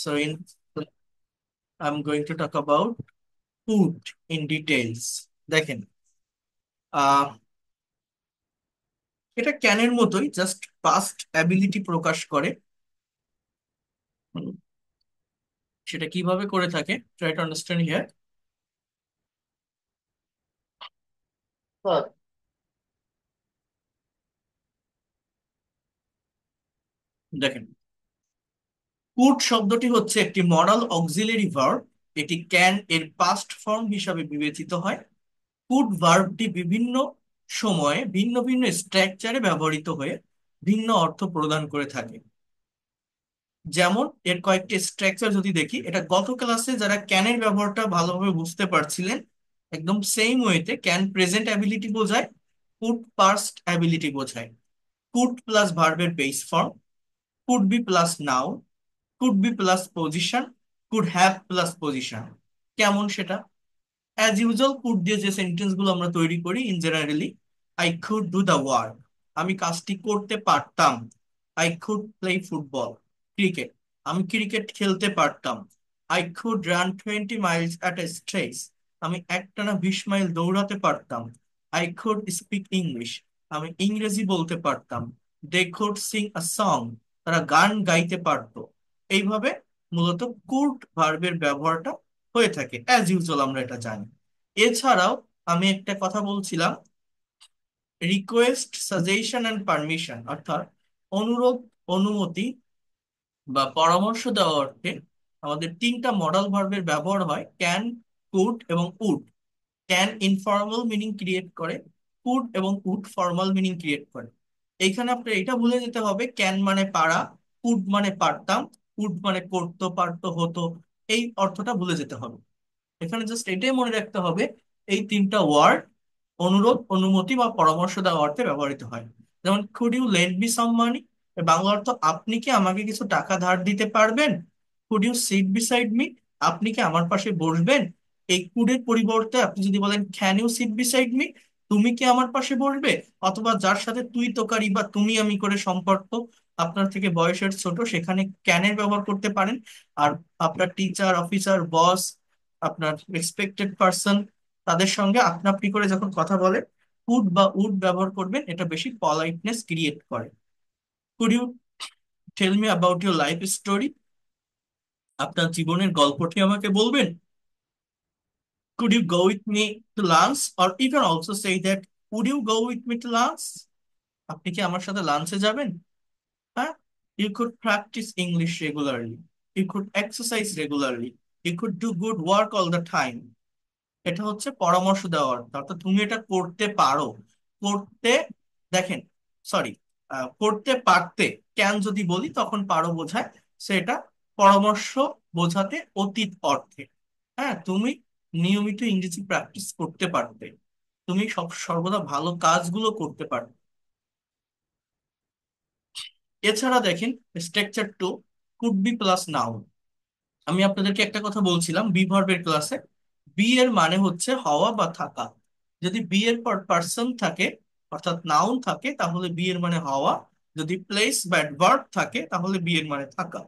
So I'm going to talk about food in details. দেখেন, আহ এটা ক্যানের মতোই, জাস্ট পাস্ট অ্যাবিলিটি প্রকাশ করে। হুম, সেটা কিভাবে করে থাকে, ট্রাই টু আন্ডারস্ট্যান্ড হিয়ার। দেখেন, কুড শব্দটি হচ্ছে একটি মডাল অক্সিলারি ভার্ব। এটি ক্যান এর পাস্ট ফর্ম হিসাবে বিবেচিত হয়। কুড ভার্বটি বিভিন্ন সময়ে ভিন্ন ভিন্ন স্ট্রাকচারে ব্যবহৃত হয়ে ভিন্ন অর্থ প্রদান করে থাকে। যেমন এর কয়েকটি স্ট্রাকচার যদি দেখি, এটা গত ক্লাসে যারা ক্যানের ব্যবহারটা ভালোভাবে বুঝতে পারছিলেন, একদম সেম ওয়েতে ক্যান প্রেজেন্ট অ্যাবিলিটি বোঝায়, কুড পাস্ট অ্যাবিলিটি বোঝায়। কুড প্লাস ভার্বের base form, could be plus noun, could be plus position, could have plus position. কেমন সেটা? অ্যাজ ইউজুয়াল কুড দিয়ে যে সেন্টেন্স গুলো আমরা তৈরি করি in generally, I could do the work, আমি কাজটি করতে পারতাম। I could play football, cricket, আমি ক্রিকেট খেলতে পারতাম। I could run 20 Miles at a stretch, আমি একটানা 20 মাইল দৌড়াতে পারতাম। আই কুড স্পিক ইংলিশ, আমি ইংরেজি বলতে পারতাম। They could sing a song, তারা গান গাইতে পারতো। এইভাবে মূলত কুড ভার্বের ব্যবহারটা হয়ে থাকে, অ্যাজ ইউজুয়াল আমরা এটা জানি। এছাড়াও আমি একটা কথা বলছিলাম, রিকোয়েস্ট, সাজেশন অ্যান্ড পারমিশন, অর্থাৎ অনুরোধ, অনুমতি বা পরামর্শ দেওয়া অর্থে আমাদের তিনটা মডাল ভার্বের ব্যবহার হয়, ক্যান, কুড এবং would. Can informal meaning create করে, কুড এবং উড ফর্মাল মিনিং ক্রিয়েট করে। এইখানে আপনার এটা ভুলে যেতে হবে, ক্যান মানে পারা, কুড মানে পারতাম, উড মানে করতো, পারতো, হতো, এই অর্থটা ভুলে যেতে হবে। এখানে জাস্ট এটাই মনে রাখতে হবে, এই তিনটা ওয়ার্ড অনুরোধ, অনুমতি বা পরামর্শ দেওয়া অর্থে ব্যবহৃত হয়। যেমন could you lend me some money, Bangla অর্থ আপনি কি আমাকে কিছু টাকা ধার দিতে পারবেন। Could you sit beside me, আপনি কি আমার পাশে বসবেন। এই কুডের পরিবর্তে আপনি যদি বলেন can you sit beside me, তুমি কি আমার পাশে বসবে। অথবা যার সাথে তুই তোকারি বা তুমি আমি করে সম্পর্ক, আপনার থেকে বয়সের ছোট, সেখানে ক্যানের ব্যবহার করতে পারেন। আর আপনার টিচার, অফিসার, বস, আপনার রেসপেক্টেড পার্সন, তাদের সঙ্গে আপনা আপনি করে যখন কথা বলে কুড বা উড ব্যবহার করবেন, এটা বেশি পলাইটনেস ক্রিয়েট করে। Could you tell me about your life story, আপনার জীবনের গল্পটি আমাকে বলবেন। Could you go with me to lunch, or you can also say that would you go with me to lunch, আপনি কি আমার সাথে লাঞ্চে যাবেন। হ্যাঁ, you could practise English regularly, you could exercise regularly, you could do good work all the time. এটা হচ্ছে পরামর্শ দেওয়ার অর্থ, অর্থাৎ তুমি এটা করতে পারো, করতে, দেখেন, সরি, করতে পারতে, ক্যান যদি বলি তখন পারো বোঝায়, সেটা পরামর্শ বোঝাতে অতীত অর্থে। হ্যাঁ, তুমি নিয়মিত ইংরেজি প্র্যাকটিস করতে পারতে, তুমি সর্বদা ভালো কাজগুলো করতে পারবে। এছাড়া দেখেন, structure two, could be plus noun. আমি আপনাদেরকে একটা কথা বলছিলাম বি ভার্বের ক্লাসে, বি এর মানে হচ্ছে হওয়া বা থাকা। যদি বি এর পর পার্সন থাকে, অর্থাৎ নাউন থাকে, তাহলে বি এর মানে হওয়া। যদি প্লেস বা অ্যাডভার্ব থাকে, তাহলে বি এর মানে থাকা।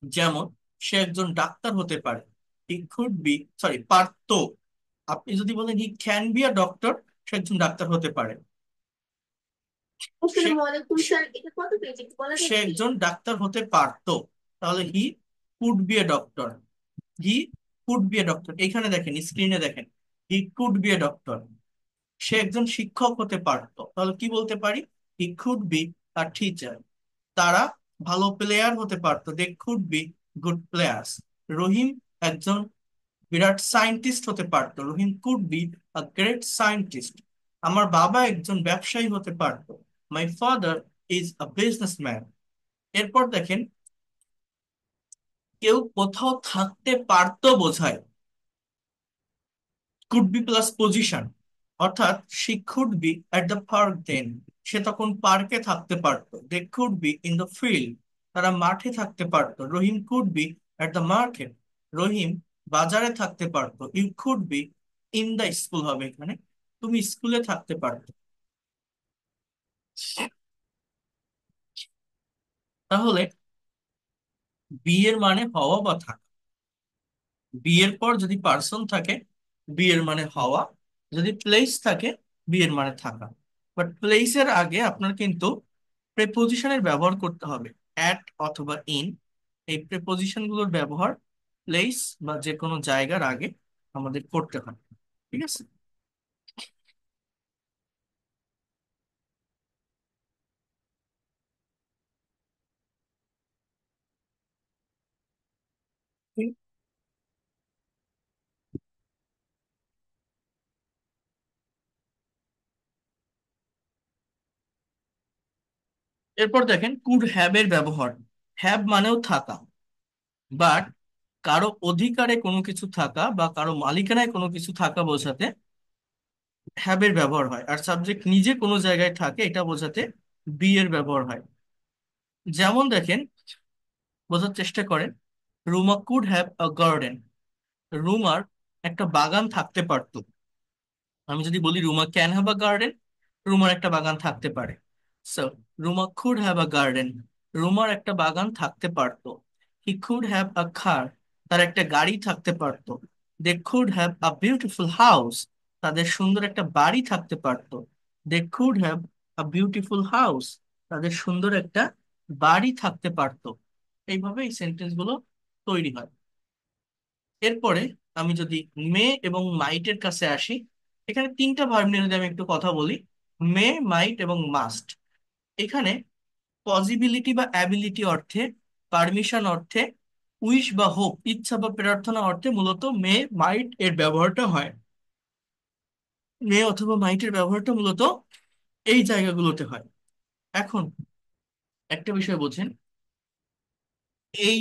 যেমন সে একজন ডাক্তার হতে পারে, হি কুড বি, সরি, পারতো। আপনি যদি বলেন he can be a doctor, সে একজন ডাক্তার হতে পারে। সে আসসালামু আলাইকুম স্যার, এটা কত পেজ একটু বলা সে যাবে কি? একজন ডাক্তার হতে পারতো, তাহলে he could be a doctor. He could be a doctor, এখানে দেখেন, স্ক্রিনে দেখেন, he could be a doctor. সে একজন শিক্ষক হতে পারতো, তাহলে কি বলতে পারি, he could be a teacher. তারা ভালো প্লেয়ার হতে পারতো, they could be good players. Rahim একজন বিরাট সায়েন্টিস্ট হতে পারতো, Rahim could be a great scientist. আমার বাবা একজন ব্যবসায়ী হতে পারতো, my father is a businessman. এরপর দেখেন, কেউ কোথাও থাকতে পারতো বোঝায় কুড বি প্লাস পজিশন, অর্থাৎ she could be at the park then, সে তখন পার্কে থাকতে পারতো। They could be in the field, তারা মাঠে থাকতে পারতো। Rahim could be at the market, Rahim বাজারে থাকতে পারতো। You could be in the school হবে এখানে, তুমি স্কুলে থাকতে পারতো। তাহলে বি এর মানে হওয়া বা থাকা। বি এর পর যদি পার্সন থাকে, বি এর মানে হওয়া। যদি প্লেস থাকে, বি এর মানে থাকা। বাট প্লেসের আগে আপনার কিন্তু প্রেপোজিশনের ব্যবহার করতে হবে, অ্যাট অথবা ইন। এই প্রেপোজিশন গুলোর ব্যবহার প্লেস বা যে কোনো জায়গার আগে আমাদের করতে হয়। ঠিক আছে। এরপর দেখেন কুড হ্যাভ এর ব্যবহার। হ্যাভ মানেও থাকা, বাট কারো অধিকারে কোনো কিছু থাকা বা কারো মালিকানায় কোনো কিছু থাকা বোঝাতে হ্যাভ এর ব্যবহার হয়। আর সাবজেক্ট নিজে কোনো জায়গায় থাকে এটা বোঝাতে বি এর ব্যবহার হয়। যেমন দেখেন, বোঝার চেষ্টা করেন, Ruma could have a garden. রুমার একটা বাগান থাকতে পারতো। আমি যদি বলি Ruma can have a garden, রুমার একটা বাগান থাকতে পারে। So Ruma could have a garden, রুমার একটা বাগান থাকতে পারতো। He could have a car, তার একটা গাড়ি থাকতে পারতো। They could have a beautiful house, তাদের সুন্দর একটা বাড়ি থাকতে পারতো। They could have a beautiful house, তাদের সুন্দর একটা বাড়ি থাকতে পারতো। এইভাবে এই সেন্টেন্স গুলো তৈরি হয়। এরপরে আমি যদি মে এবং মাইটের কাছে আসি, এখানে তিনটা ভার্ব নিয়ে যদি আমি একটু কথা বলি, মে, মাইট এবং মাস্ট। এখানে পসিবিলিটি বা অ্যাবিলিটি অর্থে, পারমিশন অর্থে, উইশ বা হোপ ইচ্ছা বা প্রার্থনা অর্থে মূলত মে মাইট এর ব্যবহারটা হয়। মে অথবা মাইটের ব্যবহারটা মূলত এই জায়গাগুলোতে হয়। এখন একটা বিষয় বোঝেন, এই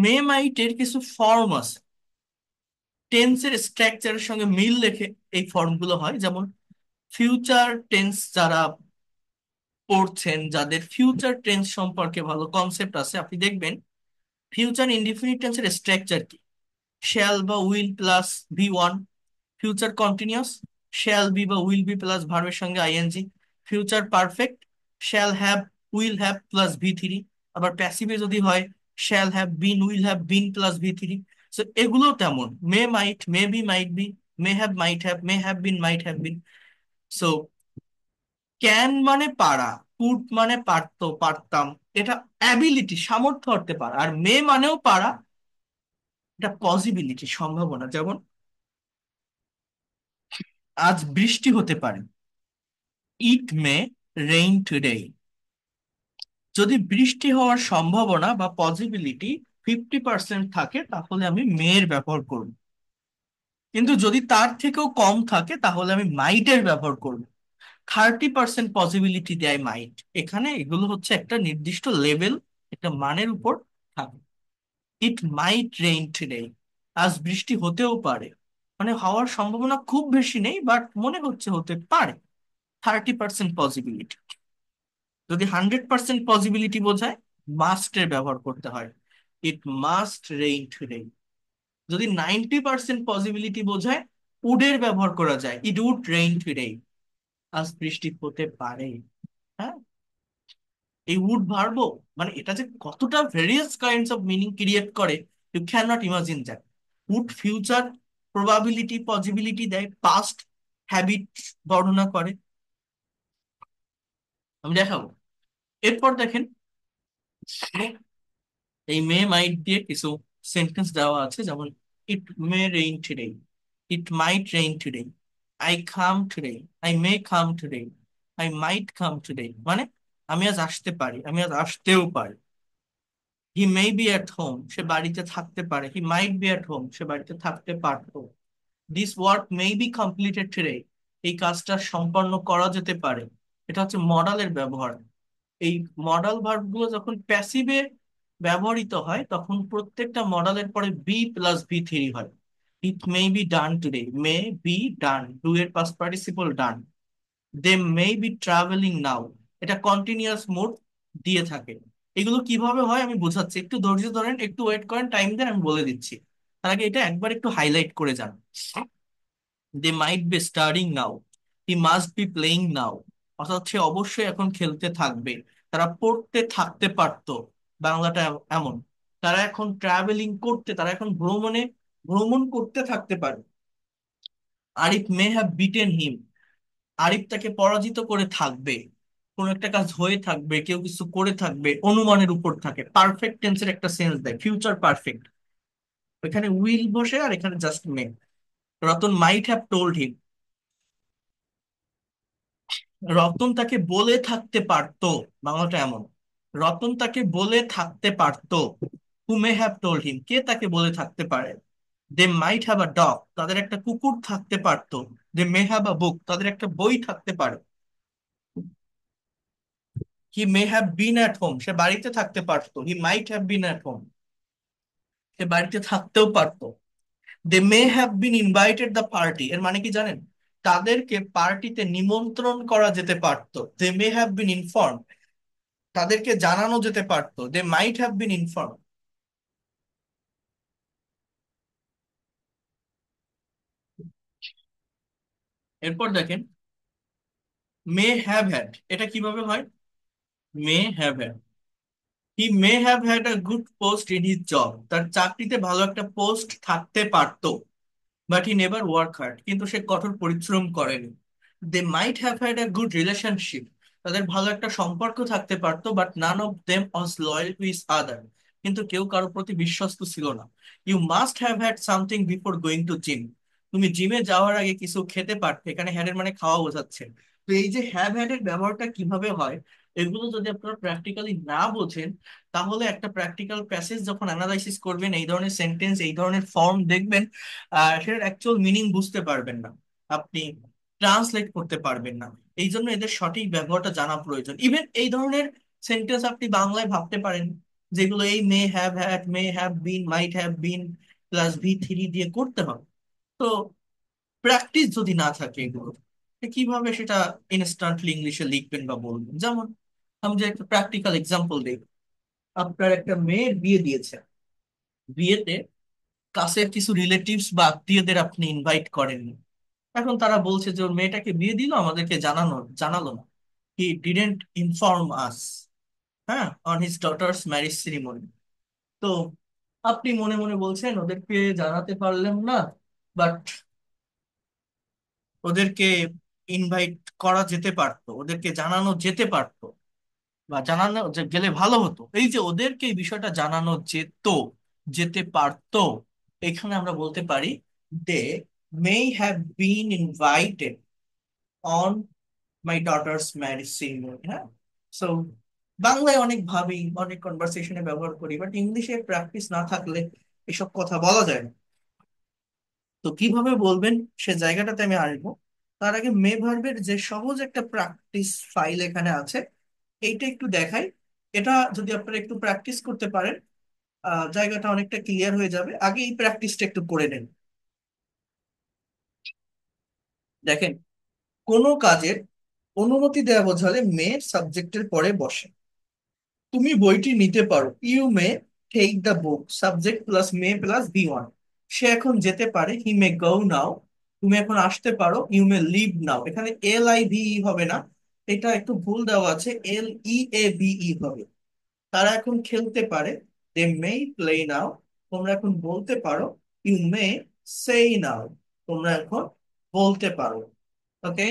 মে মাইটের কিছু ফর্ম আছে, টেন্সের স্ট্রাকচারের সঙ্গে মিল রেখে এই ফর্মগুলো হয়। যেমন ফিউচার টেন্স যারা পড়ছেন, যাদের ফিউচার টেন্স সম্পর্কে ভালো কনসেপ্ট আছে, আপনি দেখবেন ফিউচার ইনডিফিনিট টেন্সের স্ট্রাকচার কি। শ্যাল বা will plus V one. Future continuous, shall be বা উইল বি প্লাস ভার্বের সঙ্গে ING. Future perfect, shall have will have plus V three. আবার প্যাসিভে যদি হয়, shall have been will have been plus V three. So এগুলো তেমন, may might, may be might be, may have been might have been. So can মানে পারা, could মানে পারতো পারতাম, এটা অ্যাবিলিটি সামর্থ্য হতে পারা। আর মে মানেও পারা, এটা পসিবিলিটি সম্ভাবনা। যেমন আজ বৃষ্টি হতে পারে, ইট মে রেইন টুডে। যদি বৃষ্টি হওয়ার সম্ভাবনা বা পসিবিলিটি 50% থাকে তাহলে আমি মেয়ের ব্যবহার করব। কিন্তু যদি তার থেকেও কম থাকে তাহলে আমি মাইটের ব্যবহার করব। 30% পসিবিলিটি দেয় মাইট। এখানে এগুলো হচ্ছে একটা নির্দিষ্ট লেভেল, একটা মানের উপর থাকে। ইট মাইট রেইন টুডে, আজ বৃষ্টি হতেও পারে, মানে হওয়ার সম্ভাবনা খুব বেশি নেই বাট মনে হচ্ছে হতে পারে। 30% পসিবিলিটি। যদি 100% পসিবিলিটি বোঝায়, মাস্টের ব্যবহার করতে হয়, ইট মাস্ট রেইন টুডে। যদি 90% পসিবিলিটি বোঝায়, উডের ব্যবহার করা যায়, ইট উড রেইন টুডে, আজ বৃষ্টি হতে পারে। হ্যাঁ, এই উড ভার্বও মানে এটা যে কতটা various kinds of meaning create করে, you can not imagine that. Would future probability possibility দেয়, পাস্ট হ্যাবিট বর্ণনা করে। আমি দেখাবো। এরপর দেখেন, এই মে মাইট দিয়ে কিছু সেন্টেন্স দেওয়া আছে। যেমন it may rain today, it might rain today, I come today, I may come today, I might come today. মানে আমি আজ আসতে পারি, আমি আজ আসতেও পারি। He may be at home, সে বাড়িতে থাকতে পারে। He might be at home, সে বাড়িতে থাকতে পারতো। This work may be completed today, এই কাজটা সম্পন্ন করা যেতে পারে। এটা হচ্ছে মডালের ব্যবহার। এই মডাল ভার্ব গুলো যখন প্যাসিভে ব্যবহৃত হয় তখন প্রত্যেকটা মডালের পরে বি প্লাস ভি থ্রি হয়। It may be done today, may be done, do এর past participle done. They may be travelling now, এটা কন্টিনিউয়াস মোড দিয়ে থাকে। এগুলো কিভাবে হয় আমি বোঝাচ্ছি, একটু ধৈর্য ধরেন, একটু ওয়েট করেন, টাইম দেন, আমি বলে দিচ্ছি। তার আগে এটা একবার একটু হাইলাইট করে যান। They might be studying now, he must be playing now, অর্থাৎ সে অবশ্যই এখন খেলতে থাকবে। তারা পড়তে থাকতে পারতো, বাংলাটা এমন। তারা এখন ট্রাভেলিং করতে, তারা এখন ভ্রমণ করতে থাকতে পারে। আরিফ মে হ্যাভ বিটেন হিম, আরিফ তাকে পরাজিত করে থাকবে। কোন একটা কাজ হয়ে থাকবে, কেউ কিছু করে থাকবে, অনুমানের উপর থাকে, পারফেক্ট টেন্সের একটা সেন্স দেয়, ফিউচার পারফেক্ট। এখানে উইল বসে আর এখানে just May. Ratan might have told him, Ratan তাকে বলে থাকতে পারতো, বাংলাটা এমন, রতন তাকে বলে থাকতে পারতো। হু মে হ্যাভ টোল্ড হিম, কে তাকে বলে থাকতে পারে। দে মাইট হ্যাভ আ ডগ, তাদের একটা কুকুর থাকতে পারতো। দে মে হ্যাভ আ বুক, তাদের একটা বই থাকতে পারে। He may have been at home, সে বাড়িতে থাকতে পারতো। He might have been at home, সে বাড়িতে থাকতেও পারতো। They may have been invited the party, এর মানে কি জানেন? তাদেরকে পার্টিতে নিমন্ত্রণ করা যেতে পারতো। They may have been inform, তাদেরকে জানানো যেতে পারতো। They might have been inform. এরপর দেখেন মে হ্যাভ হ্যাড, এটা কিভাবে হয়? May have had, he may have had a good post in his job, তার চাকরিতে ভালো একটা পোস্ট থাকতে পারতো। But he never work hard, কিন্তু সে কঠোর পরিশ্রম করেনি। They might have had a good relationship, তাদের ভালো একটা সম্পর্ক থাকতে পারতো। But none of them was loyal to each other, কিন্তু কেউ কারোর প্রতি বিশ্বস্ত ছিল না। You must have had something before going to gym, তুমি জিমে যাওয়ার আগে কিছু খেতে পারতে। এখানে হ্যাডের মানে খাওয়া বোঝাচ্ছে। তো এই যে হ্যাভ হ্যাড এর ব্যবহারটা কিভাবে হয়, এগুলো যদি আপনারা প্র্যাকটিক্যালি না বোঝেন, তাহলে একটা প্র্যাকটিক্যাল প্যাসেজ যখন অ্যানালাইসিস করবেন, এই ধরনের সেন্টেন্স, এই ধরনের ফর্ম দেখবেন, সেটার অ্যাকচুয়াল মিনিং বুঝতে পারবেন না, আপনি ট্রান্সলেট করতে পারবেন না। এই জন্য এদের সঠিক ব্যবহারটা জানা প্রয়োজন। ইভেন এই ধরনের সেন্টেন্স আপনি বাংলায় ভাবতে পারেন, যেগুলো এই may have had, may have been, might have been plus ভি3 দিয়ে করতে হবে। তো প্র্যাকটিস যদি না থাকে এগুলো, কিভাবে সেটা ইনস্ট্যান্টলি ইংলিশে লিখবেন বা বলবেন? যেমন আমি যে একটা প্র্যাকটিক্যাল এক্সাম্পল দিই, আপনার একটা মেয়ের বিয়ে দিয়েছে, বিয়েতে কাছের কিছু রিলেটিভস বা আত্মীয়দের আপনি ইনভাইট করেননি। এখন তারা বলছে যে ওর মেয়েটাকে বিয়ে দিল, আমাদেরকে জানালো না। হি ডিডেন্ট ইনফর্ম আস, হ্যাঁ, on his daughters marriage ceremony. তো আপনি মনে মনে বলছেন ওদেরকে জানাতে পারলাম না, বাট ওদেরকে ইনভাইট করা যেতে পারতো, ওদেরকে জানানো যেতে পারতো, বা জানানো গেলে ভালো হতো। এই যে ওদেরকে এই বিষয়টা জানানো যেতে পারতো, এখানে আমরা বলতে পারি they may have been invited on my daughter's marriage ceremony. হ্যাঁ, সো বাংলায় অনেক ভাবি, অনেক কনভারসেশনে ব্যবহার করি, বাট ইংলিশে প্র্যাকটিস না থাকলে এসব কথা বলা যায় না। তো কিভাবে বলবেন সে জায়গাটাতে আমি আসবো। তার আগে মে ভার্বের যে সহজ একটা প্র্যাকটিস ফাইল এখানে আছে, এইটা একটু দেখাই। এটা যদি আপনারা একটু প্র্যাকটিস করতে পারেন, জায়গাটা অনেকটা ক্লিয়ার হয়ে যাবে। আগে এই প্র্যাকটিসটা একটু করে নেন। দেখেন, কোনো কাজের অনুমতি দেওয়া বোঝালে মে সাবজেক্টের পরে বসে। তুমি বইটি নিতে পারো, you may take the book, subject plus may plus V one. সে এখন যেতে পারে, হি মে গো নাও। তুমি এখন আসতে পারো, ইউ মে লিভ নাও। এখানে LIVE হবে না, এটা একটু ভুল দেওয়া আছে, LEAVE হবে। তারা এখন খেলতে পারে, দে মে প্লে নাও। তোমরা এখন বলতে পারো, ইউ মে সেই নাও, তোমরা এখন বলতে পারো। ওকে।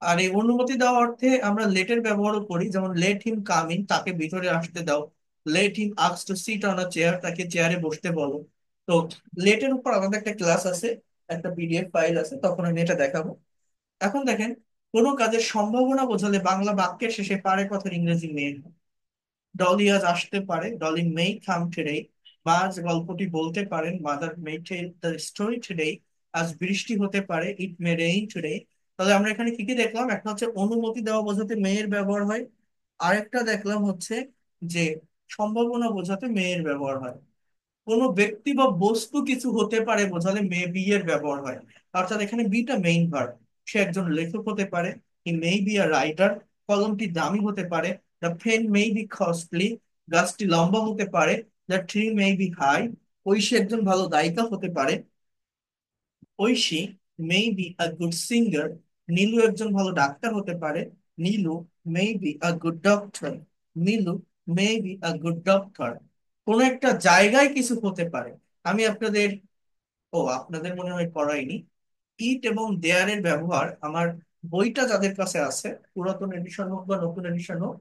আর এই অনুমতি দেওয়া অর্থে আমরা লেটের ব্যবহারও করি, যেমন লেট হিম কাম ইন, তাকে ভিতরে আসতে দাও। Let him ask two sit on a chair, তাকে চেয়ারে বসতে বলো। তো লেটের উপর আমাদের একটা ক্লাস আছে, একটা PDF ফাইল আছে, তখন আমি এটা দেখাবো। এখন দেখেন, কোনো কাজের সম্ভাবনা বোঝালে বাংলা বাক্যের শেষে পারে কথার ইংরেজি মে। ডলি আজ আসতে পারে, ডলি মে কাম টুডে। মা আজ গল্পটি বলতে পারেন, mother may tell the story today. আজ বৃষ্টি হতে পারে, ইট মে রেইন টুডে। তাহলে আমরা এখানে কি কি দেখলাম? একটা হচ্ছে অনুমতি দেওয়া বোঝাতে মেয়ের ব্যবহার হয়, আরেকটা দেখলাম হচ্ছে যে সম্ভাবনা বোঝাতে মেয়ের ব্যবহার হয়। কোনো ব্যক্তি বা বস্তু কিছু হতে পারে বোঝালে মে বি এর ব্যবহার হয়। অর্থাৎ এখানে বিটা মেইন ভার্ব। সে একজন লেখক হতে পারে, he may be a writer. কলমটি দামি হতে পারে, the pen may be costly. গাছটি লম্বা হতে পারে, the tree may be high. Aishi একজন ভালো গায়িকা হতে পারে, Aishi may be a good singer. Nilu একজন ভালো ডাক্তার হতে পারে, Nilu may be a good doctor. Nilu may be a good doctor. কোনো একটা জায়গায় কিছু হতে পারে। আমি আপনাদের, আপনাদের মনে হয় পড়াইনি। ইট এবং দেয়ারের ব্যবহার আমার বইটা যাদের কাছে আছে, পুরাতন এডিশন হোক বা নতুন এডিশন হোক,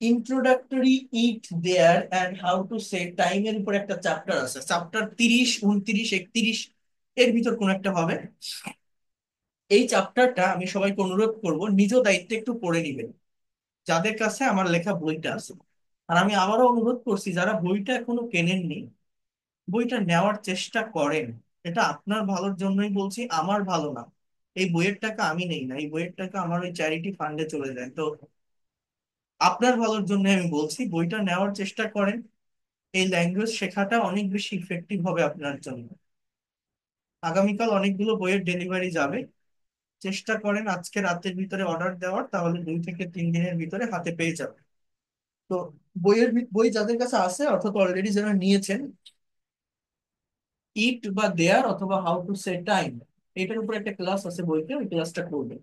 introductory it there and how to save টাইমের উপর একটা চ্যাপ্টার আছে, চ্যাপ্টার 30, 29, 31 এর ভিতর কোন একটা হবে। এই চ্যাপ্টারটা আমি সবাইকে অনুরোধ করব নিজ দায়িত্বে একটু পড়ে নিবেন, যাদের কাছে আমার লেখা বইটা আছে। আর আমি আবারও অনুরোধ করছি, যারা বইটা এখনো কেনেননি, বইটা নেওয়ার চেষ্টা করেন। এটা আপনার ভালোর জন্যই বলছি, আমার ভালো না। এই বইয়ের টাকা আমি নেই না, এই বইয়ের টাকা আমার ওই চ্যারিটি ফান্ডে চলে যায়। তো আপনার ভালোর জন্য আমি বলছি, বইটা নেওয়ার চেষ্টা করেন। এই ল্যাঙ্গুয়েজ শেখাটা অনেক বেশি ইফেক্টিভ হবে আপনার জন্য। আগামীকাল অনেকগুলো বইয়ের ডেলিভারি যাবে, চেষ্টা করেন আজকে রাতের ভিতরে অর্ডার দেওয়ার, তাহলে 2 থেকে 3 দিনের ভিতরে হাতে পেয়ে যাবে। তো বই যাদের কাছে আছে, অর্থাৎ অলরেডি যারা নিয়েছেন, ইট বা দেয়ার অথবা হাউ টু সে টাইম, এটার উপর একটা ক্লাস আছে বইতে, ওই ক্লাসটা করবেন,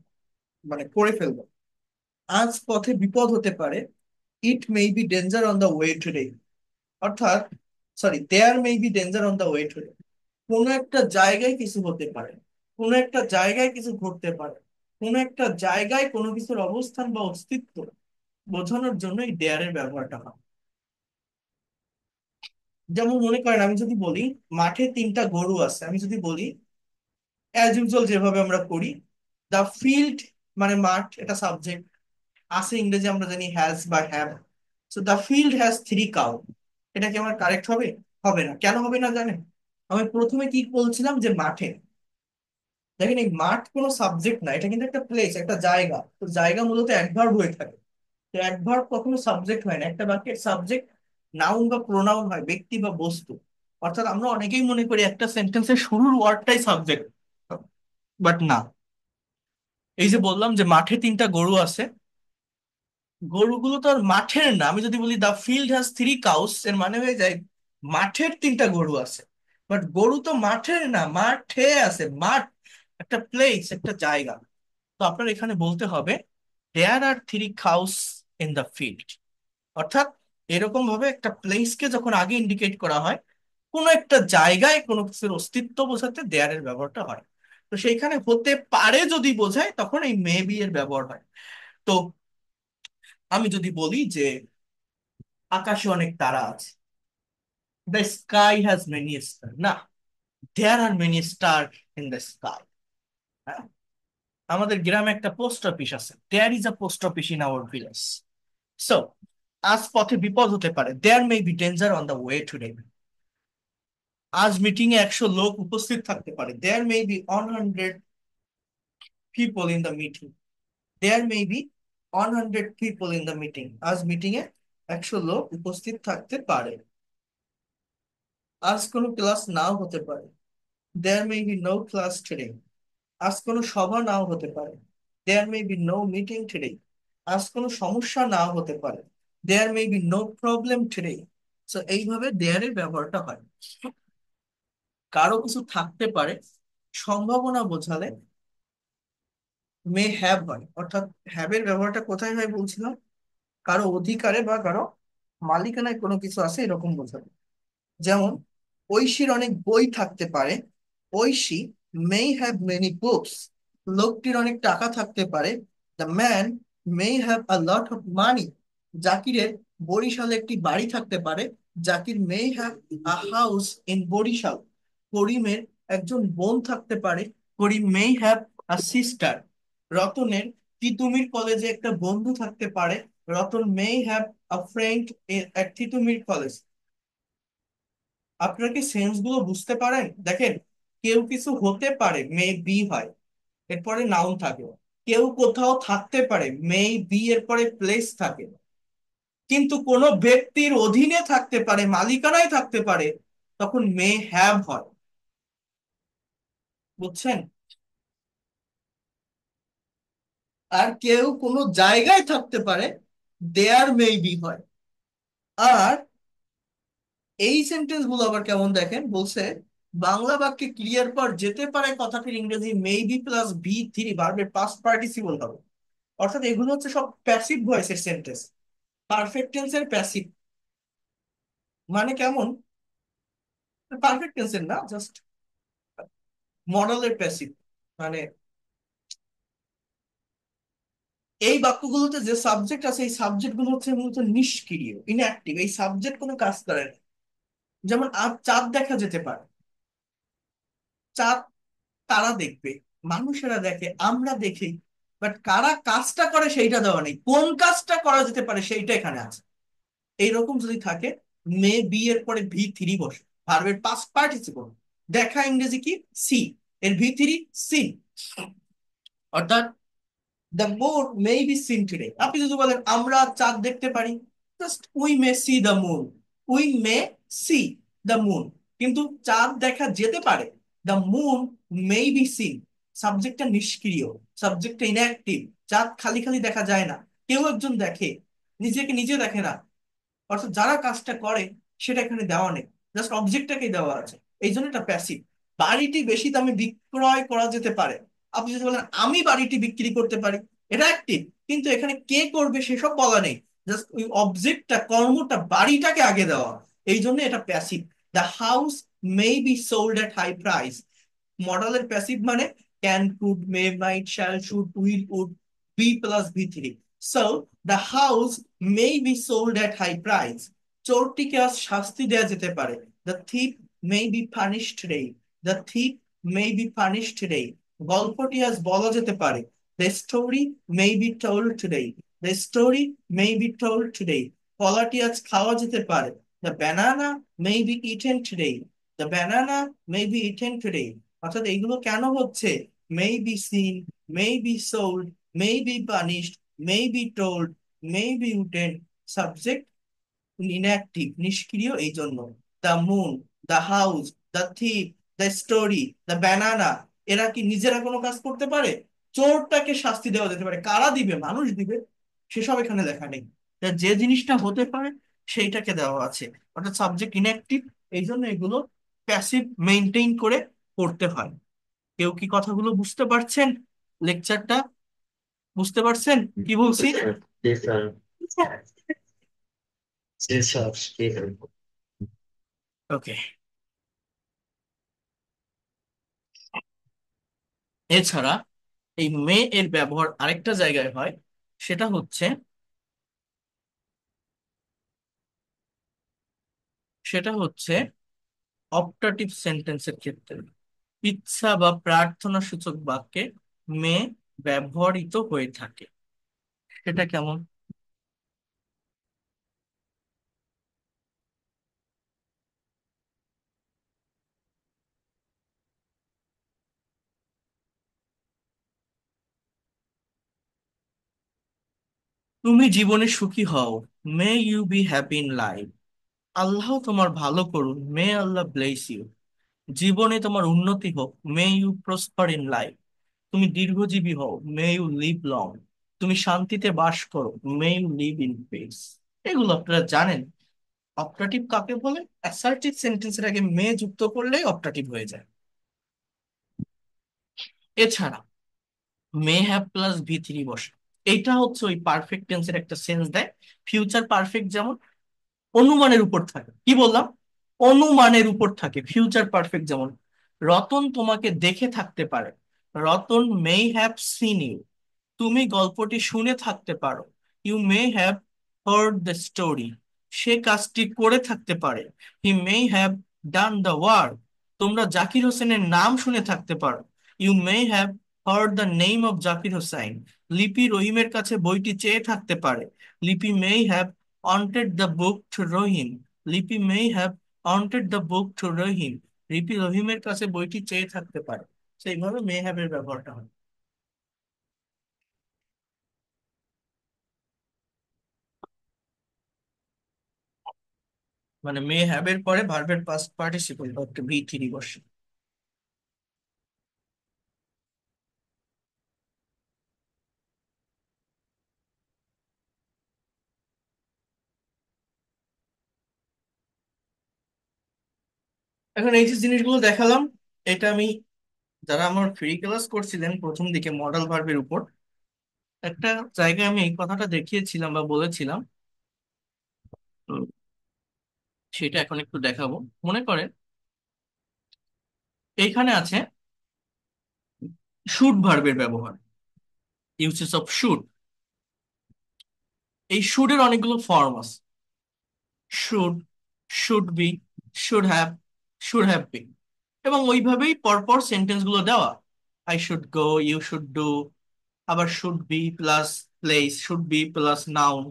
মানে করে ফেলবেন। আজ পথে বিপদ হতে পারে, it may be danger on the way today. অর্থাৎ, sorry, there may be danger on the way today. কোনো একটা জায়গায় কিছু হতে পারে, কোনো একটা জায়গায় কিছু ঘটতে পারে, কোনো একটা জায়গায় কোনো কিছুর অবস্থান বা অস্তিত্ব বোঝানোর জন্য এই দেয়ারের ব্যবহারটা হয়। যেমন মনে করেন, আমি যদি বলি মাঠে 3টা গরু আছে, আমি যদি বলি অ্যাজ ইউজুয়াল যেভাবে আমরা করি, দ্য ফিল্ড, মানে মাঠ এটা সাবজেক্ট আছে, ইংরেজি আমরা জানি হ্যাজ বা have. So the field has 3 cow. এটা কি আমার কারেক্ট হবে? হবে না। কেন হবে না জানেন? আমি প্রথমে কি বলছিলাম যে মাঠে, দেখেন এই মাঠ কোনো সাবজেক্ট না, এটা কিন্তু একটা প্লেস, একটা জায়গা। তো জায়গা মূলত অ্যাডভার্ব হয়ে থাকে। তো অ্যাডভার্ব কখনো সাবজেক্ট হয় না, একটা বাক্যের সাবজেক্ট নাউন বা প্রোনাউন হয়, ব্যক্তি বা বস্তু। অর্থাৎ আমরা অনেকেই মনে করি একটা সেন্টেন্সের শুরুর ওয়ার্ডটাই সাবজেক্ট, বাট না। এই যে বললাম যে মাঠে 3টা গরু আছে, গরুগুলো তো আর মাঠের না। আমি যদি বলি দা ফিল্ড হ্যাজ 3 কাউস, এর মানে হয়ে যায় মাঠের 3টা গরু আছে। বাট গরু তো মাঠের না, মাঠে আছে। মাঠ একটা প্লেস, একটা জায়গা। তো আপনার এখানে বলতে হবে দেয়ার আর 3 কাউস ইন দ্য ফিল্ড। অর্থাৎ এরকম ভাবে একটা প্লেসকে যখন আগে ইন্ডিকেট করা হয়, কোনো একটা জায়গায় কোনো কিছুর অস্তিত্ব বোঝাতে দেয়ারের ব্যবহারটা হয়। তো সেইখানে হতে পারে যদি বোঝায়, তখন এই মেবি এর ব্যবহার হয়। তো আমি যদি বলি যে আকাশে অনেক তারা আছে, the sky has many star, না, there are many star in the sky. আমাদের গ্রামে একটা পোস্ট অফিস আছে, there is a post office in our village. So আজ পথে বিপদ হতে পারে, there may be danger on the way today. আজ মিটিং এ 100 লোক উপস্থিত থাকতে পারে, there may be 100 people in the meeting. There may be 100 people in the meeting. আজ মিটিং এ 100 লোক উপস্থিত থাকতে পারে। আজ কোনো ক্লাস নাও হতে পারে, there may be no class today. আজ কোনো সভা নাও হতে পারে, there may be no meeting today. আজ কোনো সমস্যা নাও হতে পারে, there may be no problem today. তো এইভাবে দেয়ারের ব্যবহারটা হয়। কারো কিছু থাকতে পারে সম্ভাবনা বোঝালে মে হ্যাভ হয়। অর্থাৎ হ্যাভ এর ব্যবহারটা কোথায় হয় বলছিলাম? কারো অধিকারে বা কারো মালিকানায় কোনো কিছু আছে, এরকম বোঝাবে। যেমন ঐশীর অনেক বই থাকতে পারে, Aishi may have many books. লোকটির অনেক টাকা থাকতে পারে, the man may have a lot of money. জাকিরের বরিশালে একটি বাড়ি থাকতে পারে, Zakir may have a house in Barishal. করিমের একজন বোন থাকতে পারে, করিম মে হ্যাভ আ সিস্টার। রতনের তিতুমির কলেজে একটা বন্ধু থাকতে পারে, Ratan may have a friend at Titumir college. আপনারা কি সেন্স গুলো বুঝতে পারেন? দেখেন, কেউ কিছু হতে পারে, মে বি হয়, এরপরে নাউন থাকে। কেউ কোথাও থাকতে পারে, মে বি এরপরে প্লেস থাকে। কিন্তু কোনো ব্যক্তির অধীনে থাকতে পারে, মালিকানায় থাকতে পারে, তখন মে হ্যাভ হয়। বুঝছেন? আর কেউ কোনো জায়গায় থাকতে পারে, দেয়ার মে বি হয়। আর এই সেন্টেন্স গুলো আবার কেমন দেখেন, বলছে বাংলা বাক্যে ক্লিয়ার পর যেতে পারে কথাটির ইংরেজি মেবি প্লাস V3 ভার্বের পাস্ট পার্টিসিপল হবে। অর্থাৎ এগুলো হচ্ছে সব প্যাসিভ ভয়েসের সেন্টেন্স, পারফেক্ট টেন্সের প্যাসিভ। মানে কেমন, পারফেক্ট টেন্সের না, জাস্ট মডেলের প্যাসিভ। মানে এই বাক্যগুলোতে যে সাবজেক্ট আছে এই সাবজেক্ট গুলো হচ্ছে মূলত নিষ্ক্রিয়, ইনঅ্যাক্টিভ, এই সাবজেক্ট কোনো কাজ করে না। যেমন চাঁদ দেখা যেতে পারে, চাঁদ তারা দেখবে, মানুষেরা দেখে, আমরা দেখি, বাট কারা কাজটা করে সেইটা দেওয়া নেই, কোন কাজটা করা যেতে পারে সেইটা এখানে আছে। এইরকম যদি থাকে, মে বি এর পরে V3 বসে, ভার্বের পাস্ট পার্টিসিপল। দেখা ইংরেজি কি, সি, এর V3 সিন। অর্থাৎ the moon may be seen today, আপনি যদি বলেন আমরা চাঁদ দেখতে পারি, just we may C the moon, we may C the moon. কিন্তু চাঁদ দেখা যেতে পারে, the moon may be seen. সাবজেক্টটা নিষ্ক্রিয়, সাবজেক্টটা ইনঅ্যাক্টিভ। চাঁদ খালি খালি দেখা যায় না, কেউ একজন দেখে, নিজেকে নিজে দেখে না। অর্থাৎ যারা কাজটা করে সেটা এখানে দেওয়া নেই, জাস্ট অবজেক্টটাকেই দেওয়া আছে। এই জন্য এটা প্যাসিভ। বাড়িটি বেশি দামে বিক্রয় করা যেতে পারে, আপনি যদি বলেন আমি বাড়িটি বিক্রি করতে পারি, এটা অ্যাক্টিভ। কিন্তু এখানে কে করবে সেসব বলা নেই, জাস্ট ওই অবজেক্টটা, কর্মটা, বাড়িটাকে আগে দেওয়া। এই জন্য এটা passive. The house may be sold at high price. মডেলের প্যাসিভ মানে can, could, may, might, shall, should, will, would, be plus V3। So the house may be sold at high price. চোরটিকে আজ শাস্তি দেওয়া যেতে পারে, the thief may be punished today. The thief may be punished today. গল্পটি আজ বলা যেতে পারে, the story may be told today. The story may be told today. কলাটি আজ খাওয়া যেতে পারে, the banana may be eaten today. The banana may be eaten today. অর্থাৎ এইগুলো কেন হচ্ছে, may be seen, May be sold, May be punished, May be told, may be eaten. Subject inactive, নিষ্ক্রিয়, এই জন্য। The moon, the house, the thief, the story, the banana, এরা কি নিজেরা কোনো কাজ করতে পারে? চোরটাকে শাস্তি দেওয়া যেতে পারে, কারা দিবে, মানুষ দিবে, সেসব এখানে লেখা নেই। তা যে জিনিসটা হতে পারে সেইটাকে দেওয়া আছে। অর্থাৎ সাবজেক্ট ইনঅ্যাক্টিভ, এই জন্য এগুলো প্যাসিভ মেনটেন করে পড়তে হয়। কেউ কি কথাগুলো বুঝতে পারছেন? লেকচারটা বুঝতে পারছেন কি বলছি? জি স্যার। জি স্যার, জি স্যার। ওকে। এছাড়া এই মে এর ব্যবহার আরেকটা জায়গায় হয়, সেটা হচ্ছে, সেটা হচ্ছে অপটাটিভ সেন্টেন্সের ক্ষেত্রে। ইচ্ছা বা প্রার্থনা সূচক বাক্যে মে ব্যবহৃত হয়ে থাকে। সেটা কেমন? তুমি জীবনে সুখী হও, may you be happy in life. Allah তোমার ভালো করুন, মে আল্লাহ ব্লেস ইউ। জীবনে তোমার উন্নতি হোক, may you prosper in life. তুমি দীর্ঘজীবী হও, মে ইউ লিভ লং। তুমি শান্তিতে বাস করো, may you live in peace. এগুলো আপনারা জানেন। অপটাটিভ কাকে বলে? অ্যাসার্টিভ সেন্টেন্সের আগে মে যুক্ত করলেই অপটাটিভ হয়ে যায়। এছাড়া মে হ্যাভ প্লাস V3 বসে, এইটা হচ্ছে ওই পারফেক্ট টেন্সের একটা সেন্স দেয়। ফিউচার পারফেক্ট যেমন অনুমানের উপর থাকে, কি বললাম, অনুমানের উপর থাকে। ফিউচার পারফেক্ট যেমন রতন তোমাকে দেখে থাকতে পারে, Ratan may have seen you. তুমি গল্পটি শুনে থাকতে পারো, you may have heard the story. সে কাজটি করে থাকতে পারে, he may have done the work. তোমরা জাকির হোসেনের নাম শুনে থাকতে পারো, you may have heard the name of Zakir Hossain. Lipi রহিমের কাছে বইটি চেয়ে থাকতে পারে, Lipi may have wanted the book to Rahim. Lipi may have wanted the book to Rahim. লিপি রহিমের কাছে বইটি চেয়ে থাকতে পারে। সেইভাবে মে হ্যাভ এর ব্যবহারটা হয়। মানে মে হ্যাভ এর পরে ভার্বের পাস্ট পার্টিসিপল একটা V3 বসে। এখন এই যে জিনিসগুলো দেখালাম, এটা আমি, যারা আমার ফ্রি ক্লাস করছিলেন প্রথম দিকে মডেল ভার্বের উপর, একটা জায়গায় আমি এই কথাটা দেখিয়েছিলাম বা বলেছিলাম। সেটা এখন একটু দেখাবো। মনে করেন এইখানে আছে শুড ভার্বের ব্যবহার, ইউসেস অফ শুড। এই শুডের অনেকগুলো ফর্ম আছে। Should, should be, should have, should have been, এবং ওইভাবেই পরপর সেন্টেন্স গুলো দেওয়া। I should go, you should do, আবার should be plus place, should be plus noun,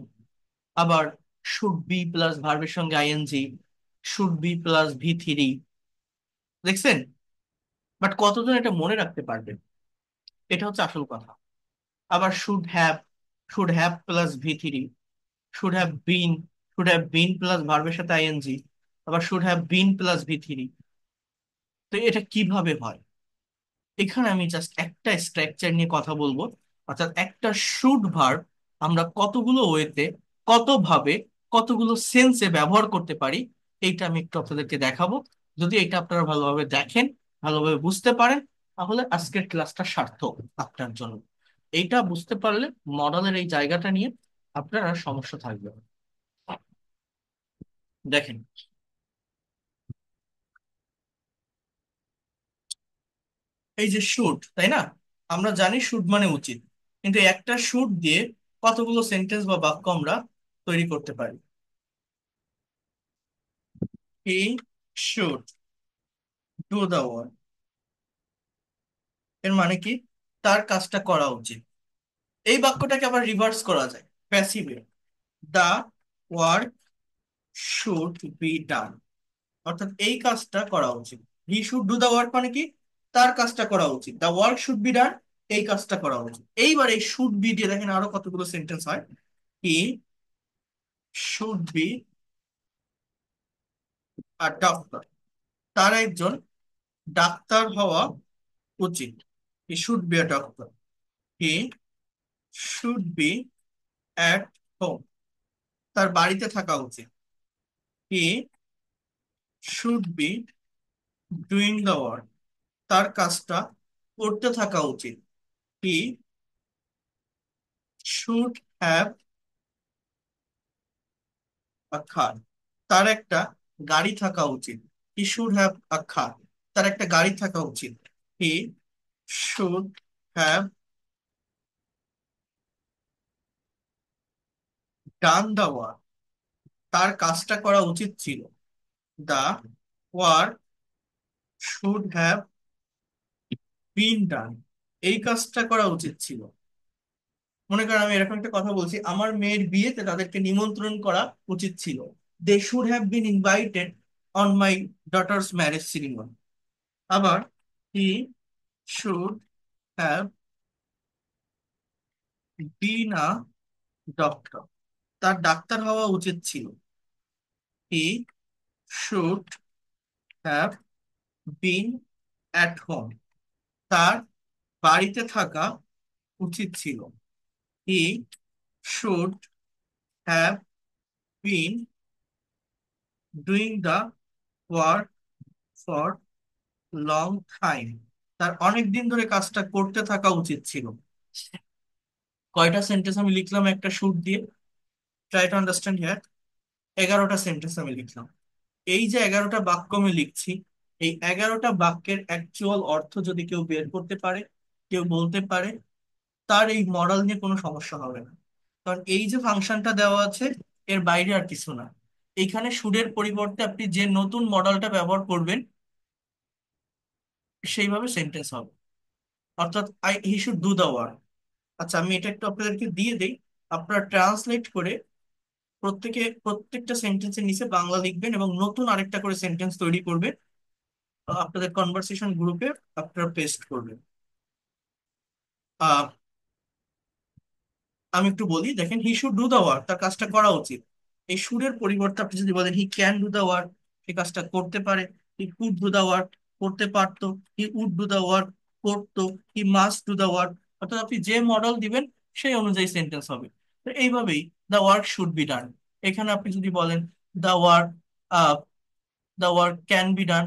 আবার শুড বি প্লাস ভার্বের সঙ্গে আইএনজি, শুড বি প্লাস ভি3। দেখছেন? বাট কতজন এটা মনে রাখতে পারবেন, এটা হচ্ছে আসল কথা। আবার শুড হ্যাভ প্লাস ভি3, should have been, should have been plus ভার্বের সাথে আইএনজি, আবার শুড হ্যাভ বিন প্লাস ভি3। তো এটা কিভাবে হয়? এখানে আমি জাস্ট একটা স্ট্রাকচার নিয়ে কথা বলবো। অর্থাৎ একটা শুড ভার্ব আমরা কতগুলো ওয়েতে, কতভাবে, কতগুলো সেন্সে ব্যবহার করতে পারি, এইটা আমি একটু আপনাদেরকে দেখাবো। যদি এটা আপনারা ভালোভাবে দেখেন, ভালোভাবে বুঝতে পারেন, তাহলে আজকের ক্লাসটা সার্থক আপনার জন্য। এইটা বুঝতে পারলে মডেলের এই জায়গাটা নিয়ে আপনার আর সমস্যা থাকবে না। দেখেন, এই যে শুড, তাই না? আমরা জানি শুড মানে উচিত, কিন্তু একটা শুড দিয়ে কতগুলো সেন্টেন্স বা বাক্য আমরা তৈরি করতে পারি। হি শুড ডু দ্য ওয়ার্ক, এর মানে কি? তার কাজটা করা উচিত। এই বাক্যটাকে আবার রিভার্স করা যায় প্যাসিভে। The work should be done, অর্থাৎ এই কাজটা করা উচিত। He should do the work মানে কি? তার কাজটা করা উচিত। The work should be done, এই কাজটা করা উচিত। এইবার এই শুড বি দিয়ে দেখেন আরো কতগুলো সেন্টেন্স হয়। হি শুড বি আ ডক্টর, তার একজন ডাক্তার হওয়া উচিত। He should be a doctor. He should B at home, তার বাড়িতে থাকা উচিত। He should be doing the work, তার কাজটা করতে থাকা উচিত। He should have a car, তার একটা গাড়ি থাকা উচিত। He should have a car, তার একটা গাড়ি থাকা উচিত। He should have done the work, তার কাজটা করা উচিত ছিল। The work should have been done, এই কাজটা করা উচিত ছিল। মনে করেন আমি এরকম একটা কথা বলছি, আমার মেয়ের বিয়েতে তাদেরকে নিমন্ত্রণ করা উচিত ছিল। They should have been invited on my daughter's marriage ceremony. আবার he should have been a doctor, তার ডাক্তার হওয়া উচিত ছিল। He should have been at home, তার বাড়িতে থাকা উচিত ছিল। He should have been doing the work for long time, তার অনেক দিন ধরে কাজটা করতে থাকা উচিত ছিল। কয়টা সেন্টেন্স আমি লিখলাম একটা শুড দিয়ে? Try to understand here. 11টা সেন্টেন্স আমি লিখলাম। এই যে 11টা বাক্য আমি লিখছি, এই 11টা বাক্যের অ্যাকচুয়াল অর্থ যদি কেউ বের করতে পারে, কেউ বলতে পারে, তার এই মডেল নিয়ে কোনো সমস্যা হবে না। কারণ এই যে ফাংশনটা দেওয়া আছে, এর বাইরে আর কিছু না। এখানে শুডের পরিবর্তে আপনি যে নতুন মডেলটা ব্যবহার করবেন, সেইভাবে সেন্টেন্স হবে। অর্থাৎ হি শুড ডু দ্য ওয়ার্ক। আচ্ছা, আমি এটা একটু আপনাদেরকে দিয়ে দেই, আপনারা ট্রান্সলেট করে প্রত্যেকটা সেন্টেন্সের নিচে বাংলা লিখবেন এবং নতুন আরেকটা করে সেন্টেন্স তৈরি করবেন। আপনাদের কনভারসেশন গ্রুপে আপনারা পেস্ট করবেন। আহ আমি একটু বলি, দেখেন, he should do the work, তার কাজটা করা উচিত। এই শুডের পরিবর্তে আপনি যদি বলেন he can do the work, সে কাজটা করতে পারে। He could do the work, করতে পারতো। He would do the work, করতো। He must do the work. অর্থাৎ আপনি যে মডেল দিবেন সেই অনুযায়ী সেন্টেন্স হবে। তো এইভাবেই the work should be done, এখানে আপনি যদি বলেন the work the work can be done,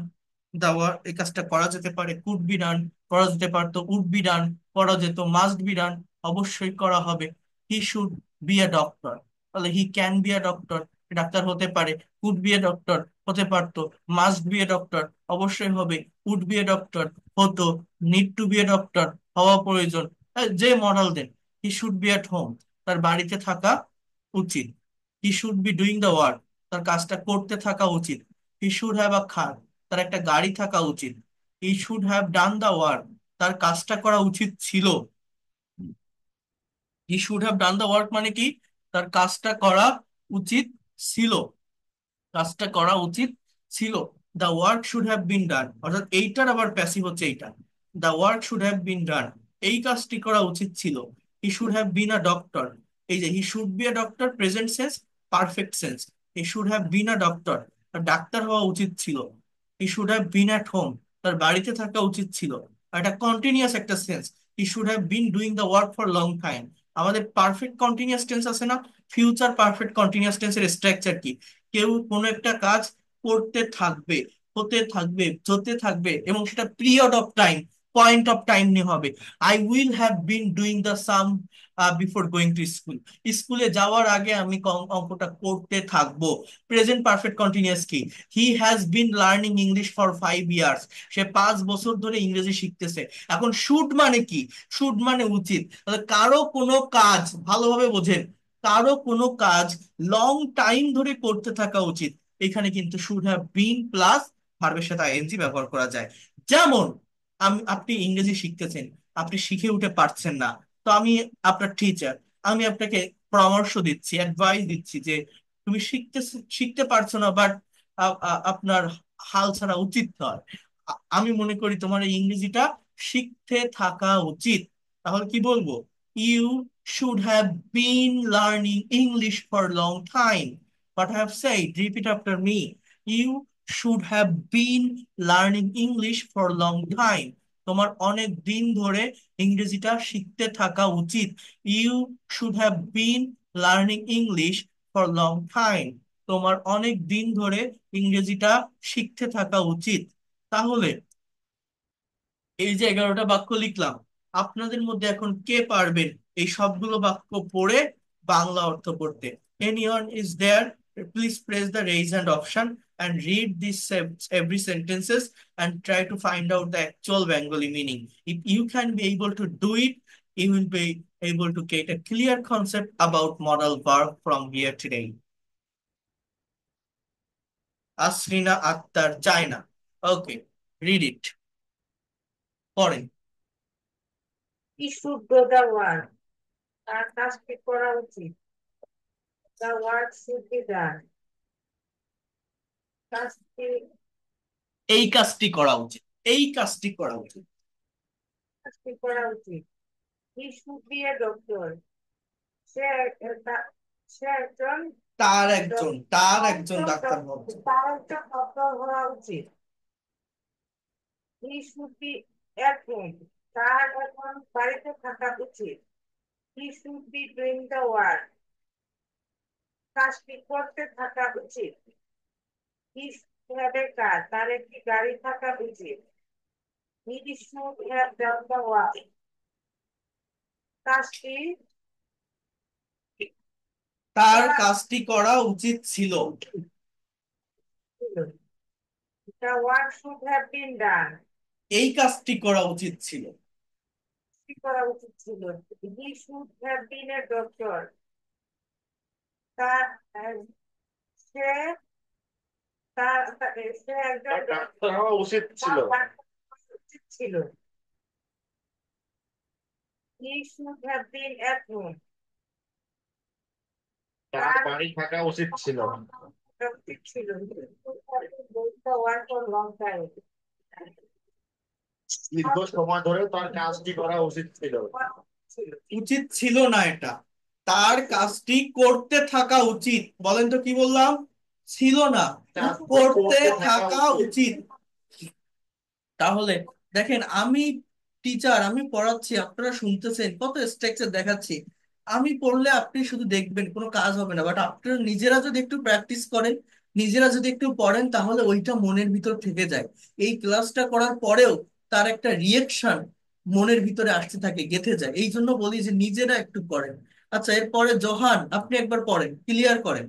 the work, এই কাজটা করা যেতে পারে। কুড বি ডান, করা যেতে পারতো। উড বি ডান, করা যেত। মাস্ট বি ডান, অবশ্যই করা হবে। He should be a doctor, তাহলে he can be a doctor. ডাক্তার হতে পারে, কুড বি এ ডক্টর, হতে পারতো, মাস্ট বি এ ডক্টর, অবশ্যই হবে, উড বি এ ডক্টর, হতো, need to be a doctor, হওয়া প্রয়োজন। যে model then, he should be at home, তার বাড়িতে থাকা উচিত। He should be doing the work, তার কাজটা করতে থাকা উচিত। He should have a car, তার একটা গাড়ি থাকা উচিত। He should have done the work, তার কাজটা করা উচিত ছিল। He should have done the work মানে কি, তার কাজটা করা উচিত ছিল, কাজটা করা উচিত ছিল। The work should have been done, অর্থাৎ এইটার আবার প্যাসিভ হচ্ছে এইটা। The work should have been done, এই কাজটি করা উচিত ছিল। He should have been a doctor, এই যে he should be a doctor, present sense, perfect sense. He should have been a doctor, ডাক্তার হওয়া উচিত ছিল। He should have been at home, তার বাড়িতে থাকা উচিত ছিল। আর এটা কন্টিনিউয়াস একটা sense, he should have been doing the work for long time. আমাদের পারফেক্ট কন্টিনিউয়াস টেন্স আছে না, ফিউচার পারফেক্ট কন্টিনিউয়াস টেন্সের স্ট্রাকচার কি? কেউ কোনো একটা কাজ করতে থাকবে, হতে থাকবে, হতে থাকবে, এবং সেটা period of time, point of time নিয়ে হবে। I will have been doing the some before going to school, স্কুলে যাওয়ার আগে আমি অঙ্কটা করতে থাকবো। প্রেজেন্ট পারফেক্ট কন্টিনিউয়াস কি? He has been learning English for 5 years, সে 5 বছর ধরে ইংরেজি শিখতেছে। এখন শুড মানে কি? শুড মানে উচিত। তাহলে কারো কোনো কাজ, ভালোভাবে বোঝেন, কারো কোনো কাজ লং টাইম ধরে করতে থাকা উচিত, এখানে কিন্তু শুড হ্যাভ বিন প্লাস ভার্বের সাথে আইএনজি ব্যবহার করা যায়। যেমন আপনি ইংরেজি শিখতেছেন, আপনি শিখে উঠে পারছেন না, তো আমি আপনার টিচার, আমি আপনাকে পরামর্শ দিচ্ছি, অ্যাডভাইস দিচ্ছি যে তুমি শিখতে পারছো না, বাট আপনার হাল ছাড়া উচিত নয়। আমি মনে করি তোমার এই ইংরেজিটা শিখতে থাকা উচিত। তাহলে কি বলবো? You should have been learning English for long time. What I have said, repeat after me. You should have been learning English for long time. তোমার অনেক দিন ধরে ইংরেজিটা শিখতে থাকা উচিত। You should have been learning English for long time, তোমার অনেক দিন ধরে ইংরেজিটা শিখতে থাকা উচিত। তাহলে এই যে 11টা বাক্য লিখলাম, আপনাদের মধ্যে এখন কে পারবেন এই সবগুলো বাক্য পড়ে বাংলা অর্থ করতে? Anyone is there? Please press the raise hand option and read this every sentences and try to find out the actual Bengali meaning. If you can be able to do it, you will be able to get a clear concept about modal verb from here today. Asrina Akhtar China. Okay, read it. পড়েন। He should do the work. তার কাজটি করা উচিত। The work should be done. কাজটি এই কাজটি করা উচিত, এই কাজটি করা উচিত। কাজটি করা উচিত। He should be a doctor. সে সে একজন তার একজন ডাক্তার হওয়া উচিত। তার একজন ডক্টর হওয়া উচিত। He should be at home. তার এখন বাড়িতে থাকা উচিত। He should be doing the work. কাজটি করতে থাকা উচিত। He should have a car. তার একটি গাড়ি থাকা উচিত। He should have done the work. কাজটি তার কাজটি করা উচিত ছিল। ছিল। The work should have been done. এই কাজটি করা উচিত ছিল। কি করা উচিত ছিল? He should have been a doctor. তার সে সে একজন ডাক্তার হওয়া উচিত ছিল। উচিত ছিল। He should have been at home. তার বাড়ি থাকা উচিত ছিল। উচিত ছিল। The work for long time. দীর্ঘ সময় ধরে তার কাজটি করা উচিত ছিল। উচিত ছিল না এটা, তার কাজটি করতে থাকা উচিত। বলেন তো কি বললাম? ছিল না, করতে থাকা উচিত। তাহলে দেখেন, আমি টিচার, আমি পড়াচ্ছি, আপনারা শুনতেছেন, কত স্ট্রাকচার দেখাচ্ছি। আমি পড়লে আপনি শুধু দেখবেন, কোনো কাজ হবে না, বাট আপনারা নিজেরা যদি একটু প্র্যাকটিস করেন, নিজেরা যদি একটু পড়েন, তাহলে ওইটা মনের ভিতর থেকে যায়। এই ক্লাসটা করার পরেও তার একটা রিয়েকশন মনের ভিতরে আসতে থাকে, গেঁথে যায়। এই জন্য বলি যে নিজেরা একটু পড়েন। আচ্ছা, এরপরে জোহান, আপনি একবার পড়েন, ক্লিয়ার করেন।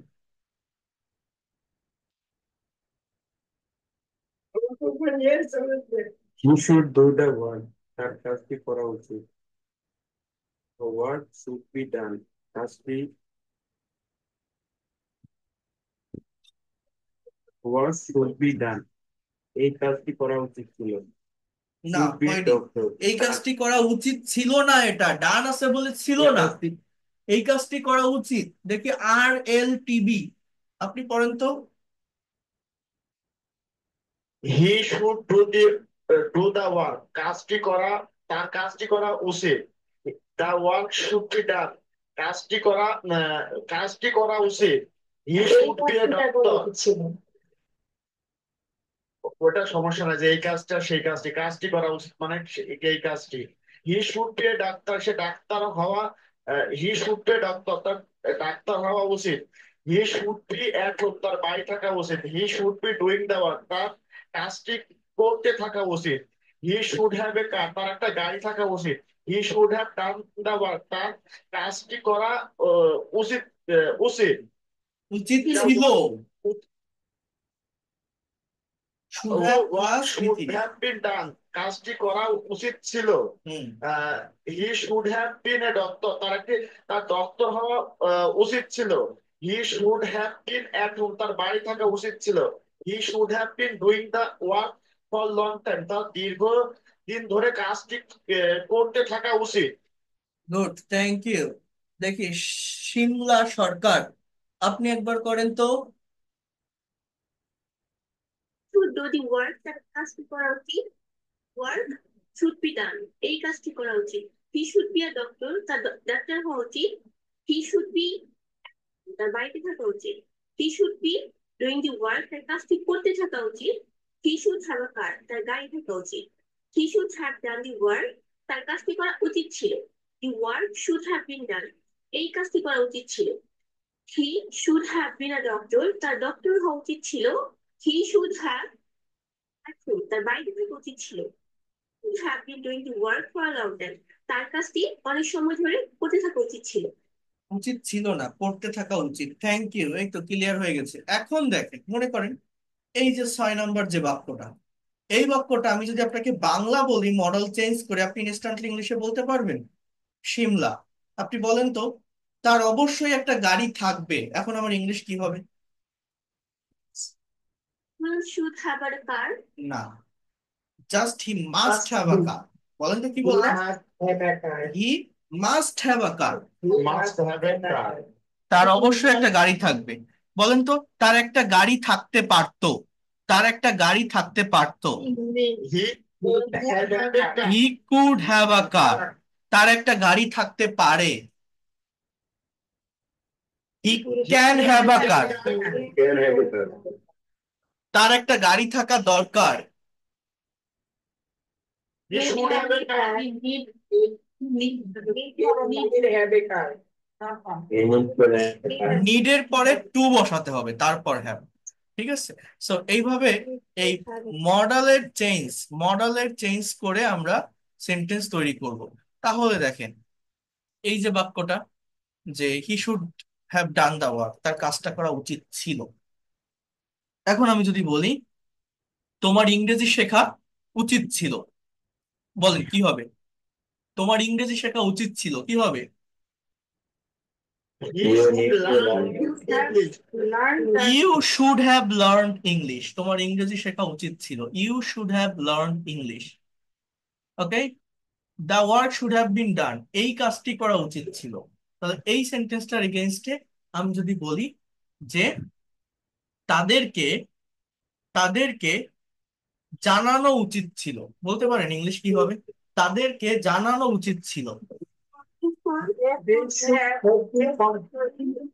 He should do the work. তার কাজটি করা উচিত। The work should be done. কাজটি work should be done. এই কাজটি করা উচিত ছিল। না, Should be হয়নি। doctor. এই কাজটি করা উচিত ছিল না, এটা ডান আছে বলে ছিল এই না। কাজটি- এই কাজটি করা উচিত, দেখি RLTB, আপনি পড়েন তো। He should do the work, কাজটি করা, তার কাজটি করা উচিত। The work should be done, কাজটি করা উচিত। He should be a doctor, ওটা সমস্যা না যে এই কাজটা সেই কাজটি, কাজটি করা উচিত মানে এই কাজটি। হি should be A doctor, say doctor হওয়া, হি শুড বি ডক্টর, তার ডাক্তার হওয়া উচিত। He should be at home, তার বাড়ি থাকা উচিত। He should be doing the work, তার কাজটি করতে থাকা উচিত। He should have a car, তার একটা গাড়ি থাকা উচিত। He should have done the work, তার কাজটি করা উচিত, উচিত। উচিত ছিল, should have plus should VT। Have been done, কাজটি করা উচিত ছিল। Hmm, he should have been a doctor, তার ডক্টর হওয়া উচিত ছিল। He should have been at home, তার বাড়ি থাকা উচিত ছিল। He should have been doing the work for long time, তার দীর্ঘ দিন ধরে কাজটি করতে থাকা উচিত। Good, thank you. দেখি শিমলা সরকার, আপনি একবার করেন তো। should do the work, তার কাজটি করা উচিত। work should be done, এই কাজটি করা উচিত। he should be a doctor, তার ডাক্তার হওয়া উচিত। he should be, তার বাড়িতে থাকা উচিত। he should be doing the work, তার কাজটি করতে থাকা উচিত। he should have a car, তার গাড়ি থাকা উচিত। he should have done the work, তার কাজটি করা উচিত ছিল। the work should have been done, এই কাজটি করা উচিত ছিল। he should have been a doctor, তার ডক্টর হওয়া উচিত ছিল। he should have, তার বাইরে থাকা উচিত ছিল। he have been doing the work for a long time, তার কাজটি অনেক সময় ধরে করতে থাকা উচিত ছিল। উচিত ছিল না, করতে থাকা উচিত। থ্যাংক ইউ, এই তো ক্লিয়ার হয়ে গেছে। এখন দেখেন, মনে করেন এই যে 6 নম্বর যে বাক্যটা, এই বাক্যটা আমি যদি আপনাকে বাংলা বলি মডেল চেঞ্জ করে, আপনি ইনস্ট্যান্টলি ইংলিশে বলতে পারবেন। শিমলা, আপনি বলেন তো, তার অবশ্যই একটা গাড়ি থাকবে, এখন আমার ইংলিশ কি হবে? One should have a car, না, just he must have a car. বলেন তো কি বললাম? He must have a car, must have a car, তার অবশ্যই একটা গাড়ি থাকবে। বলেন তো, তার একটা গাড়ি থাকতে পারতো, তার একটা গাড়ি থাকতে পারতো। He could have a car, he could have a car, তার একটা গাড়ি থাকতে পারে। He can have a car, Can have it, sir. তার একটা গাড়ি থাকা দরকার। হি শুড হ্যাভ এ কার, নিডের পরে টু বসাতে হবে, তারপর হ্যাভ। ঠিক আছে, সো এইভাবে এই মডেলের চেঞ্জ করে আমরা সেন্টেন্স তৈরি করব। তাহলে দেখেন, এই যে বাক্যটা, যে he should have done the work, তার কাজটা করা উচিত ছিল। এখন আমি যদি বলি তোমার ইংরেজি শেখা উচিত ছিল, বলেন কি হবে? তোমার ইংরেজি শেখা উচিত ছিল, কি হবে? He should learn English, you should have learn English, তোমার ইংরেজি শেখা উচিত ছিল। You should have learn English. Okay, the work should have been done, এই কাজটি করা উচিত ছিল। তাহলে এই সেন্টেন্সটার এগেইনস্টে আমি যদি বলি যে তাদেরকে তাদেরকে জানানো উচিত ছিল, বলতে পারেন ইংলিশ কি হবে? তাদেরকে জানানো উচিত ছিল।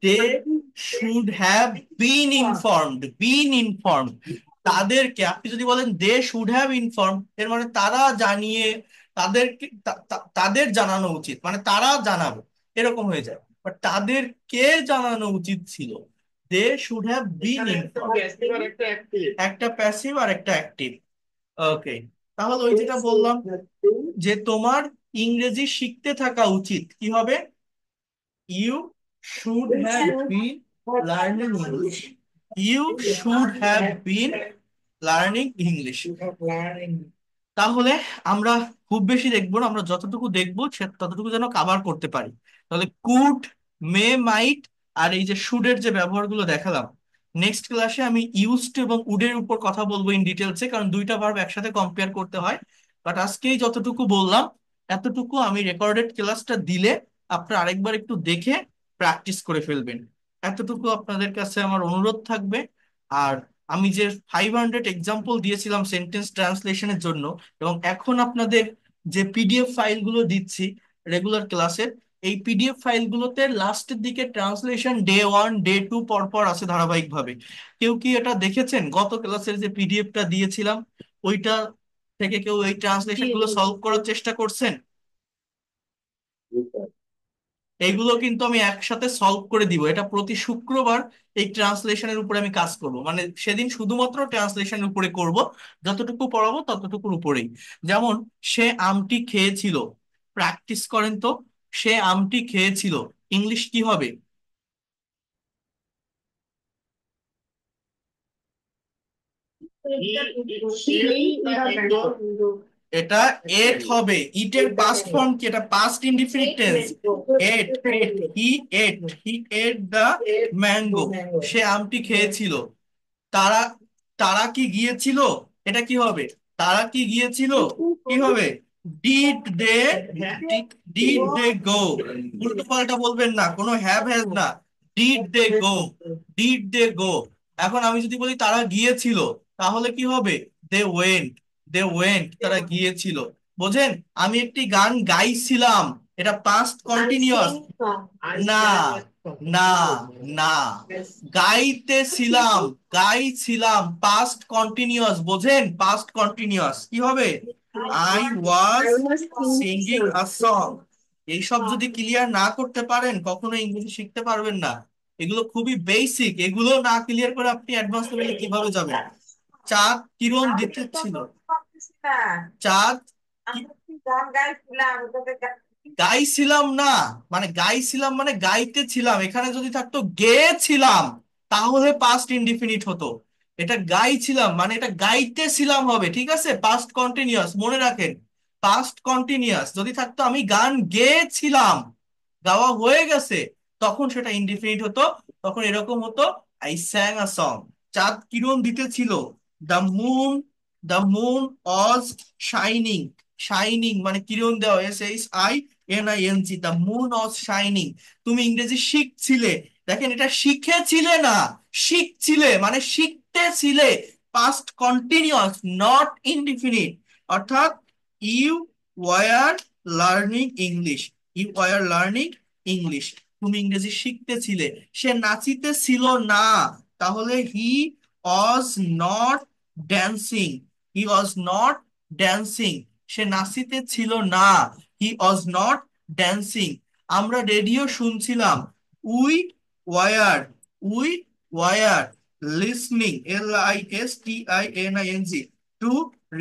They should have been informed. তাদেরকে, আপনি যদি বলেন দে শুড হ্যাভ ইনফর্ম, এর মানে তারা জানিয়ে, তাদেরকে তাদের জানানো উচিত, মানে তারা জানাবে, এরকম হয়ে যায়। বাট তাদেরকে জানানো উচিত ছিল। They should have been inform, একটা প্যাসিভ আর একটা অ্যাক্টিভ। ওকে, তাহলে ওই যেটা বললাম যে তোমার ইংরেজি শিখতে থাকা উচিত, কি হবে? You should have been learning English. You should have been learning English. We have learning. তাহলে আমরা খুব বেশি দেখবো না, আমরা যতটুকু দেখবো সে ততটুকু যেন কাভার করতে পারি। তাহলে কুড, মে, মাইট আর এই যে শুডের যে ব্যবহারগুলো দেখালাম, নেক্সট ক্লাসে আমি ইউজড এবং উডের উপর কথা বলবো ইন ডিটেলসে, কারণ দুইটা ভার্ব একসাথে কম্পেয়ার করতে হয়। বাট আজকেই যতটুকু বললাম এতটুকু আমি রেকর্ডেড ক্লাসটা দিলে আপনারা আরেকবার একটু দেখে প্র্যাকটিস করে ফেলবেন। এতটুকু আপনাদের কাছে আমার অনুরোধ থাকবে। আর আমি যে 500 এক্সাম্পল দিয়েছিলাম সেন্টেন্স ট্রান্সলেশনের জন্য, এবং এখন আপনাদের যে পিডিএফ ফাইলগুলো দিচ্ছি রেগুলার ক্লাসের, এই পিডিএফ ফাইলগুলোতে লাস্টের দিকে ট্রান্সলেশন ডে 1 ডে 2 পর আছে ধারাবাহিকভাবে। কেউ কি এটা দেখেছেন? গত ক্লাসের যে পিডিএফটা দিয়েছিলাম ওইটা থেকে কেউ এই ট্রান্সলেশন গুলো সলভ করার চেষ্টা করছেন? এইগুলো কিন্তু আমি একসাথে সলভ করে দিব। এটা প্রতি শুক্রবার এই ট্রান্সলেশনের উপরে আমি কাজ করব, মানে সেদিন শুধুমাত্র ট্রান্সলেশনের উপরে করব, যতটুকু পড়াবো ততটুকুর উপরেই। যেমন সে আমটি খেয়েছিল, প্র্যাকটিস করেন তো। সে আমটি খেয়েছিল, ইংলিশ কি হবে? এটা এট হবে। ইটের পাস্ট ফর্ম কি? এটা পাস্ট ইনডিফিনিট টেন্স। এট, হি এট, হি এট দা ম্যাঙ্গো। সে আমটি খেয়েছিল। তারা, তারা কি গিয়েছিল? এটা কি হবে? তারা কি গিয়েছিল কি হবে? Did they, did they go. উল্টো পাল্টা বলবেন না, কোনো হ্যাভ হ্যাজ না। Did they go, did they go. এখন আমি যদি বলি তারা গিয়েছিল, তাহলে কি হবে? দে ওয়েন্ট, দে ওয়েন্ট, তারা গিয়েছিল। বোঝেন? আমি একটি গান গাইছিলাম, এটা পাস্ট কন্টিনিউয়াস। না, না, না, গাইতেছিলাম, গাইছিলাম পাস্ট কন্টিনিউয়াস। বোঝেন? পাস্ট কন্টিনিউয়াস কি হবে? I was singing a song. এইসব যদি ক্লিয়ার না করতে পারেন কখনো ইংরেজি শিখতে পারবেন না। এগুলো খুবই বেসিক, এগুলো না ক্লিয়ার করে আপনি অ্যাডভান্স লেভেলে কিভাবে যাবেন? চাঁদ কিরণ দিতেছিল, চাঁদ আমি কি গান গাইছিলাম তোকে গাইছিলাম না, মানে গাইছিলাম মানে গাইতেছিলাম। এখানে যদি থাকতো গেয়েছিলাম তাহলে পাস্ট ইনডিফিনিট হতো। এটা গাইছিলাম মানে এটা গাইতেছিলাম হবে, ঠিক আছে? পাস্ট কন্টিনিউয়াস মনে রাখেন। পাস্ট কন্টিনিউয়াস যদি থাকতো আমি গান গেয়েছিলাম, গাওয়া হয়ে গেছে, তখন সেটা ইনডিফিনিট হতো। তখন এরকম হতো, আই স্যাং আ সং। চাঁদ কিরণ দিতেছিল, the moon, the moon was shining. Shining মানে কিরণ দেওয়া, SHINING, the moon was shining. তুমি ইংরেজি শিখছিলে, দেখেন এটা শিখেছিলে না, শিখছিলে মানে শিখতেছিলে। Past continuous, not indefinite. অর্থাৎ you were learning English, you were learning English. তুমি ইংরেজি শিখতেছিলে। সে নাচিতেছিল না, তাহলে he was not dancing, he was not dancing. সে নাচিতেছিল না, হি ওয়াজ নট ড্যান্সিং। আমরা রেডিও শুনছিলাম, we were, we were listening, LISTINING, to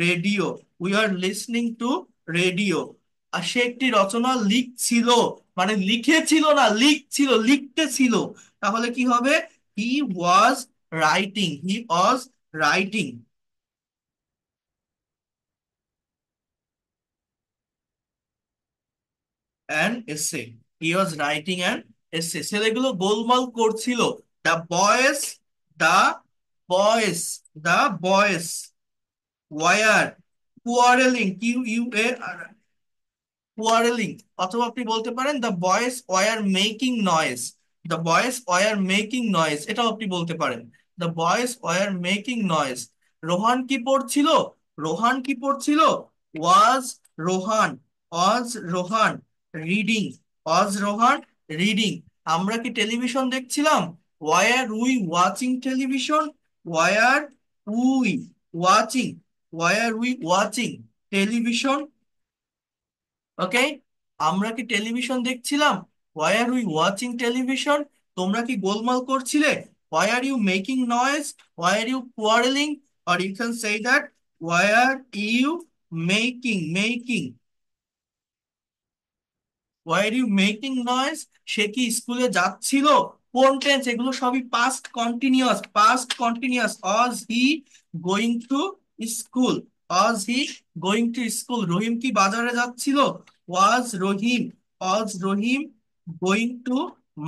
radio, we are listening to radio. আর সে একটি রচনা লিখছিল, মানে লিখেছিল না, লিখছিল, লিখতেছিল। তাহলে কি হবে? He was writing, he was writing an essay, he was writing an এসে। ছেলেগুলো গোলমাল করছিল। দ্য বয়েস, দ্য বয়েস, দ্য বয়েস ওয়ার কোয়ারেলিং, কোয়ারেলিং। অথবা আপনি বলতে পারেন the boys were making noise, the boys were making noise, এটাও আপনি বলতে পারেন। The boys were making noise. Rohan কি পড়ছিল? রোহান কি পড়ছিল? Was Rohan, was Rohan reading, was Rohan reading. আমরা কি টেলিভিশন দেখছিলাম? Were we watching television, were we watching, were we watching television. Okay, আমরা কি টেলিভিশন দেখছিলাম? Why are we watching television. তোমরা কি গোলমাল করছিলে? Why are you making noise, why are you quarreling, or you can say that why are you making, why are you making noise. সে কি স্কুলে যাচ্ছিল? কোন টেন্স? এগুলো সবই past continuous. Past continuous. Was he going to school? Was he going to school? Rahim কি বাজারে যাচ্ছিল? Was Rahim going to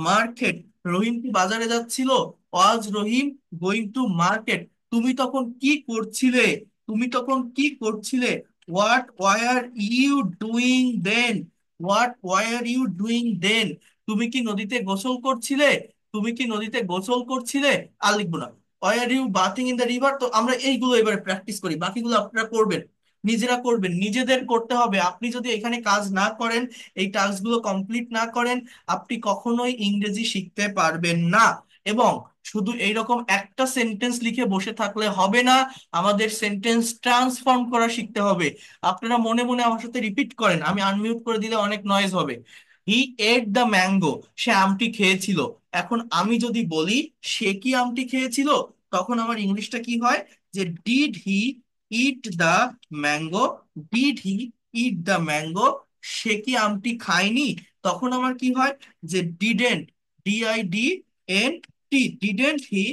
market? রহিম কি বাজারে যাচ্ছিল? Was Rahim going to market? তুমি তখন কি করছিলে? তুমি তখন কি করছিলে? What were you doing then? What were you doing then? তুমি কি নদীতে গোসল করছিলে? তুমি কি নদীতে গোসল করছিলে? আর লিখবো না। Were you bathing in the river? তো আমরা এইগুলো এবারে প্র্যাকটিস করি, বাকিগুলো আপনারা করবেন, নিজেরা করবেন, নিজেদের করতে হবে। আপনি যদি এখানে কাজ না করেন, এই টাস্কগুলো কমপ্লিট না করেন, আপনি কখনোই ইংরেজি শিখতে পারবেন না। এবং শুধু এইরকম একটা সেন্টেন্স লিখে বসে থাকলে হবে না, আমাদের সেন্টেন্স ট্রান্সফর্ম করা শিখতে হবে। আপনারা মনে মনে আমার সাথে রিপিট করেন, আমি আনমিউট করে দিলে অনেক নয়েজ হবে। হি এট দ্য ম্যাঙ্গো? সে আমটি খেয়েছিল। এখন আমি যদি বলি সে কি আমটি খেয়েছিল, তখন আমার ইংলিশটা কি হয়? যে did he eat the mango? Did he eat the mango? সে কি আমটি খায়নি? তখন আমার কি হয়? যে didn't, DIDNT, didn't he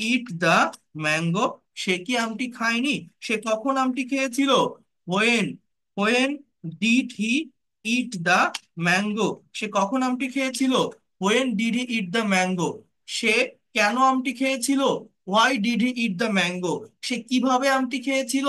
eat the mango? সে কি আমটি খায়নি? সে কখন আমটি খেয়েছিল? When, when did he eat the mango? সে কখন আমটি খেয়েছিল? When did he eat the mango? সে কেন আমটি খেয়েছিল? Why did he eat the mango? সে কিভাবে আমটি খেয়েছিল?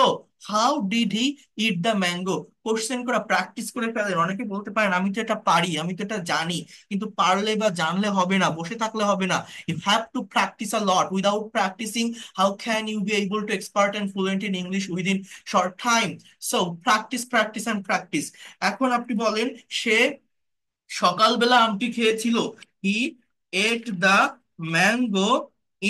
How did he eat the mango? Question করা প্র্যাকটিস করে ফেলেন। অনেকে বলতে পারেন আমি তো এটা পারি, আমি তো এটা জানি, কিন্তু পারলে বা জানলে হবে না, বসে থাকলে হবে না। You have to practice a lot. Without practicing how can you be able to expert and fluent in English within short time? So practice, practice and practice. এখন আপনি বলেন সে সকালবেলা আমটি খেয়েছিল। He ate the mango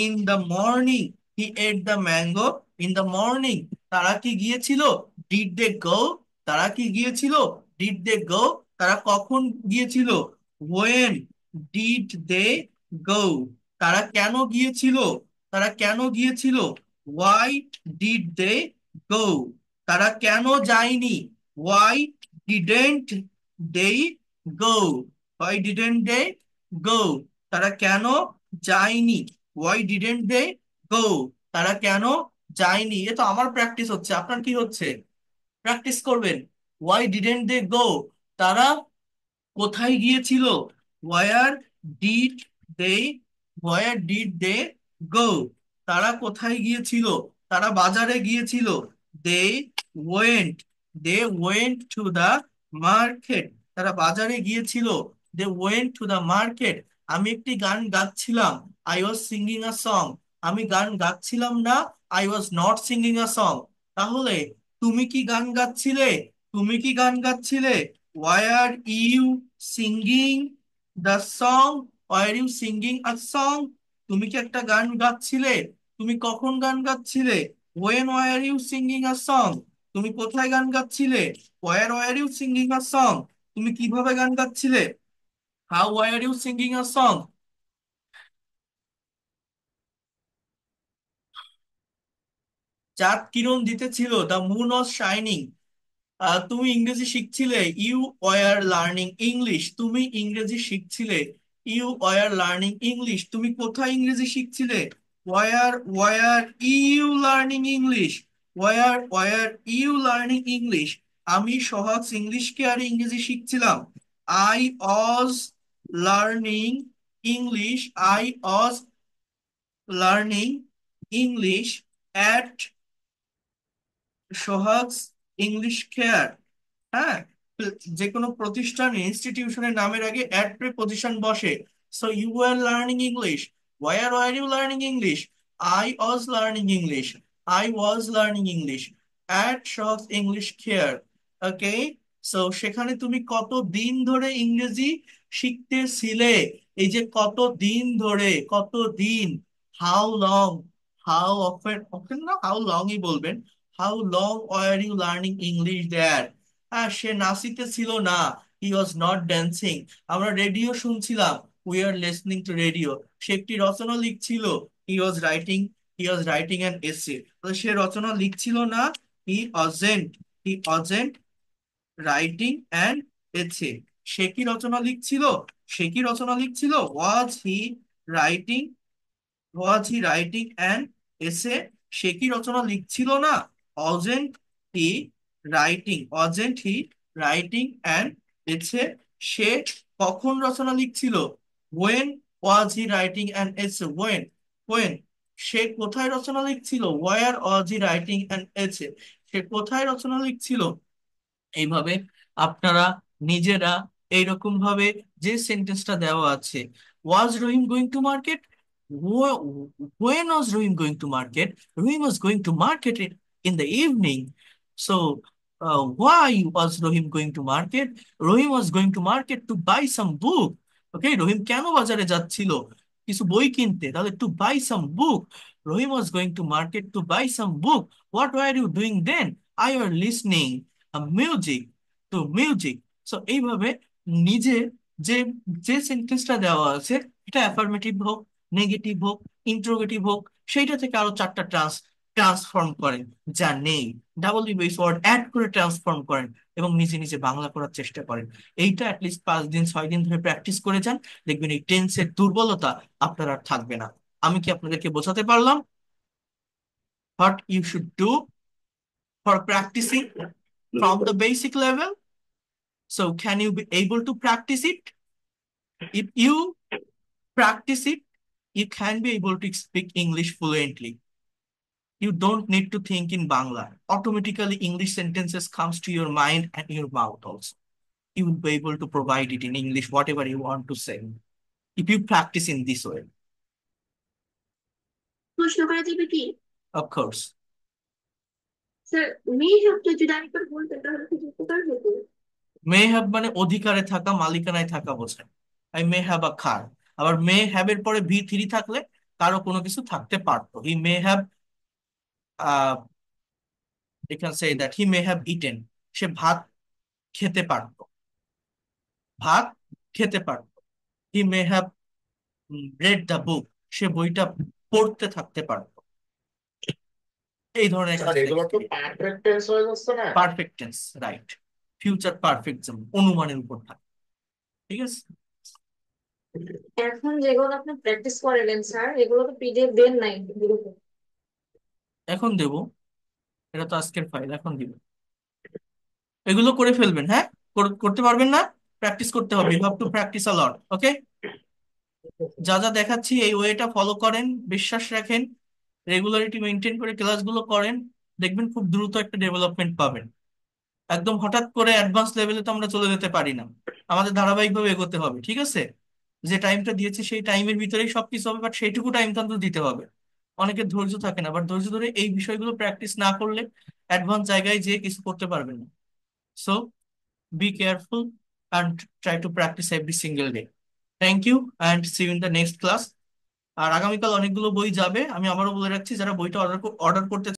in the morning? He ate the mango in the morning? তারা কি গিয়েছিল? Did they go? তারা কি গিয়েছিল? Did they go? তারা কখন গিয়েছিল? When did they go? তারা কেন গিয়েছিল? তারা কেন গিয়েছিল? Why did they go? তারা কেন যায়নি? Why didn't they go? Why didn't they go? তারা কেন যায়নি? Why didn't they go? তারা কেন যায়নি? এ তো আমার প্র্যাকটিস হচ্ছে, আপনার কি হচ্ছে? প্র্যাকটিস করবেন। Why didn't they go? তারা কোথায় গিয়েছিল? Where did they, where did they go? তারা কোথায় গিয়েছিল? তারা বাজারে গিয়েছিল। They went, they went to the market? তারা বাজারে গিয়েছিল। They went to the market? আমি একটি গান গাচ্ছিলাম। I was singing a song? আমি গান গাচ্ছিলাম না। I was not singing a song? তাহলে তুমি কি গান গাচ্ছিলে? তুমি কি গান গাচ্ছিলে? Why are you singing the song? Why are you singing a song? তুমি কি একটা গান গাচ্ছিলে? তুমি কখন গান গাচ্ছিলে? When were you singing a song? তুমি কোথায় গান গাচ্ছিলে? Where were you singing a song? তুমি কিভাবে গান গাচ্ছিলে? How were you singing a song? চাঁদ কিরণ দিতেছিল। The moon was shining. তুমি ইংরেজি শিখছিলে। You were learning English. তুমি ইংরেজি শিখছিলে। You were learning English. তুমি কোথায় ইংরেজি শিখছিলে? Were you learning English? Were you learning English? আমি সহজ ইংলিশকে আর ইংরেজি শিখছিলাম। I was learning English. I was learning English at Sohag's English Care. হ্যাঁ, যে কোনো প্রতিষ্ঠান ইনস্টিটিউশনের নামের আগে অ্যাট প্রিপজিশন বসে। So you are learning English. War R you learning English? I was learning English. I was learning English at শখস English care. Okay, so সেখানে তুমি কত দিন ধরে ইংরেজি শিখতেছিলে? এই যে কত দিন ধরে, কত দিন। How long, how often, often না, হাউ লংই বলবেন। How long were you learning English there? সে নাচিতে ছিল না। He was not dancing. আমরা রেডিও শুনছিলাম। We are listening to radio. সে একটি রচনা লিখছিল। He was writing, he was writing an essay. সে রচনা লিখছিল না। He wasn't, he wasn't writing and essay. সে কি রচনা লিখছিল? সে কি রচনা লিখছিল? Was he writing was he writing an essay, সে কি রচনা লিখছিল না? অজেন্ট হি রাইটিং অ্যান এসে, সে কখন রচনা লিখছিল? When was he writing an essay, when সে কোথায় রচনা লিখছিল? Where was he writing an essay, সে কোথায় রচনা লিখছিল? এইভাবে আপনারা নিজেরা এইরকম ভাবে যে সেন্টেন্সটা দেওয়া আছে, was Rahim going to market, when was Rahim going to market? Rahim was going to market in the evening. So why was Rahim going to market? Rahim was going to market to buy some book. Okay, রহিম কেন বাজারে যাচ্ছিল? কিছু বই কিনতে। তাহলে to buy some book. Rahim was going to market to buy some book. What were you doing then? I were listening music, to music. So এইভাবে নিজে যে যে সেন্টেন্সটা দেওয়া আছে, এটা অ্যাফার্মেটিভ হোক, নেগেটিভ হোক, ইন্টারোগেটিভ হোক, সেইটা থেকে আরো 4টা ট্রান্সফর্ম করেন যা নেই, ডাবল বেস ওয়ার্ড অ্যাড করে ট্রান্সফর্ম করেন এবং নিজে নিজে বাংলা করার চেষ্টা করেন। এইটা অ্যাটলিস্ট 5 দিন 6 দিন ধরে প্র্যাকটিস করে যান, দেখবেন এই টেন্সের দুর্বলতা আপনার আর থাকবে না। আমি কি আপনাদেরকে বোঝাতে পারলাম what you should do for practising from the basic level? So can you be able to practice it? If you practice it, you can be able to speak English fluently. You don't need to think in Bangla. Automatically English sentences comes to your mind and your mouth also. You will be able to provide it in English, whatever you want to say, if you practice in this way. প্রশ্ন করা যাবে কি? Of course. Sir, মেয়ে শব্দ যদি আরেকবার বলতেন তাহলে খুব উপকার হতো। মে হ্যাভ মানে অধিকারে থাকা, মালিকানায় থাকা বোঝায়। আই মে হ্যাভ আ কার। আবার মে হ্যাভ এর পরে V3 থাকলে কারো কোনো কিছু থাকতে পারতো। He may have, you can say that he may have eaten. সে ভাত খেতে পারতো, ভাত খেতে পারতো। He may have read the book. সে বইটা পড়তে থাকতে পারতো। এই ধরনের স্যার এগুলো তো পারফেক্ট টেন্স হয়ে যাচ্ছে না? Perfect tense, right. Future perfect যেমন অনুমানের উপর থাকে, ঠিক আছে। এখন যেগুলো আপনি প্র্যাকটিস করালেন স্যার, এগুলো তো পিডিএফ দেন নাই গ্রুপে। এখন দেব, এটা তো আজকের ফাইল, এখন দিব। এগুলো করে ফেলবেন, হ্যাঁ? করতে পারবেন না? প্র্যাকটিস করতে হবে, you have to practice a লট। ওকে, যা যা দেখাচ্ছি এই ওয়েটা ফলো করেন, বিশ্বাস রাখেন, রেগুলারিটি মেনটেন করে ক্লাসগুলো করেন, দেখবেন খুব দ্রুত একটা ডেভেলপমেন্ট পাবেন। একদম হঠাৎ করে অ্যাডভান্স লেভেলে তো আমরা চলে যেতে পারি না, আমাদের ধারাবাহিকভাবে এগোতে হবে, ঠিক আছে? যে টাইমটা দিয়েছি সেই টাইমের ভিতরেই সবকিছু হবে, বাট সেইটুকু টাইম তো দিতে হবে। অনেকের ধৈর্য থাকে না, বাট ধৈর্য ধরে এই বিষয়গুলো প্র্যাকটিস না করলে অ্যাডভান্স জায়গায় যেয়ে কিছু করতে পারবেন না। So be careful and try to practise every single day. Thank you and see you in the next class. আর আগামীকাল অনেকগুলো বই যাবে, আমি আবারও বলে রাখছি, যারা বইটা অর্ডার করতে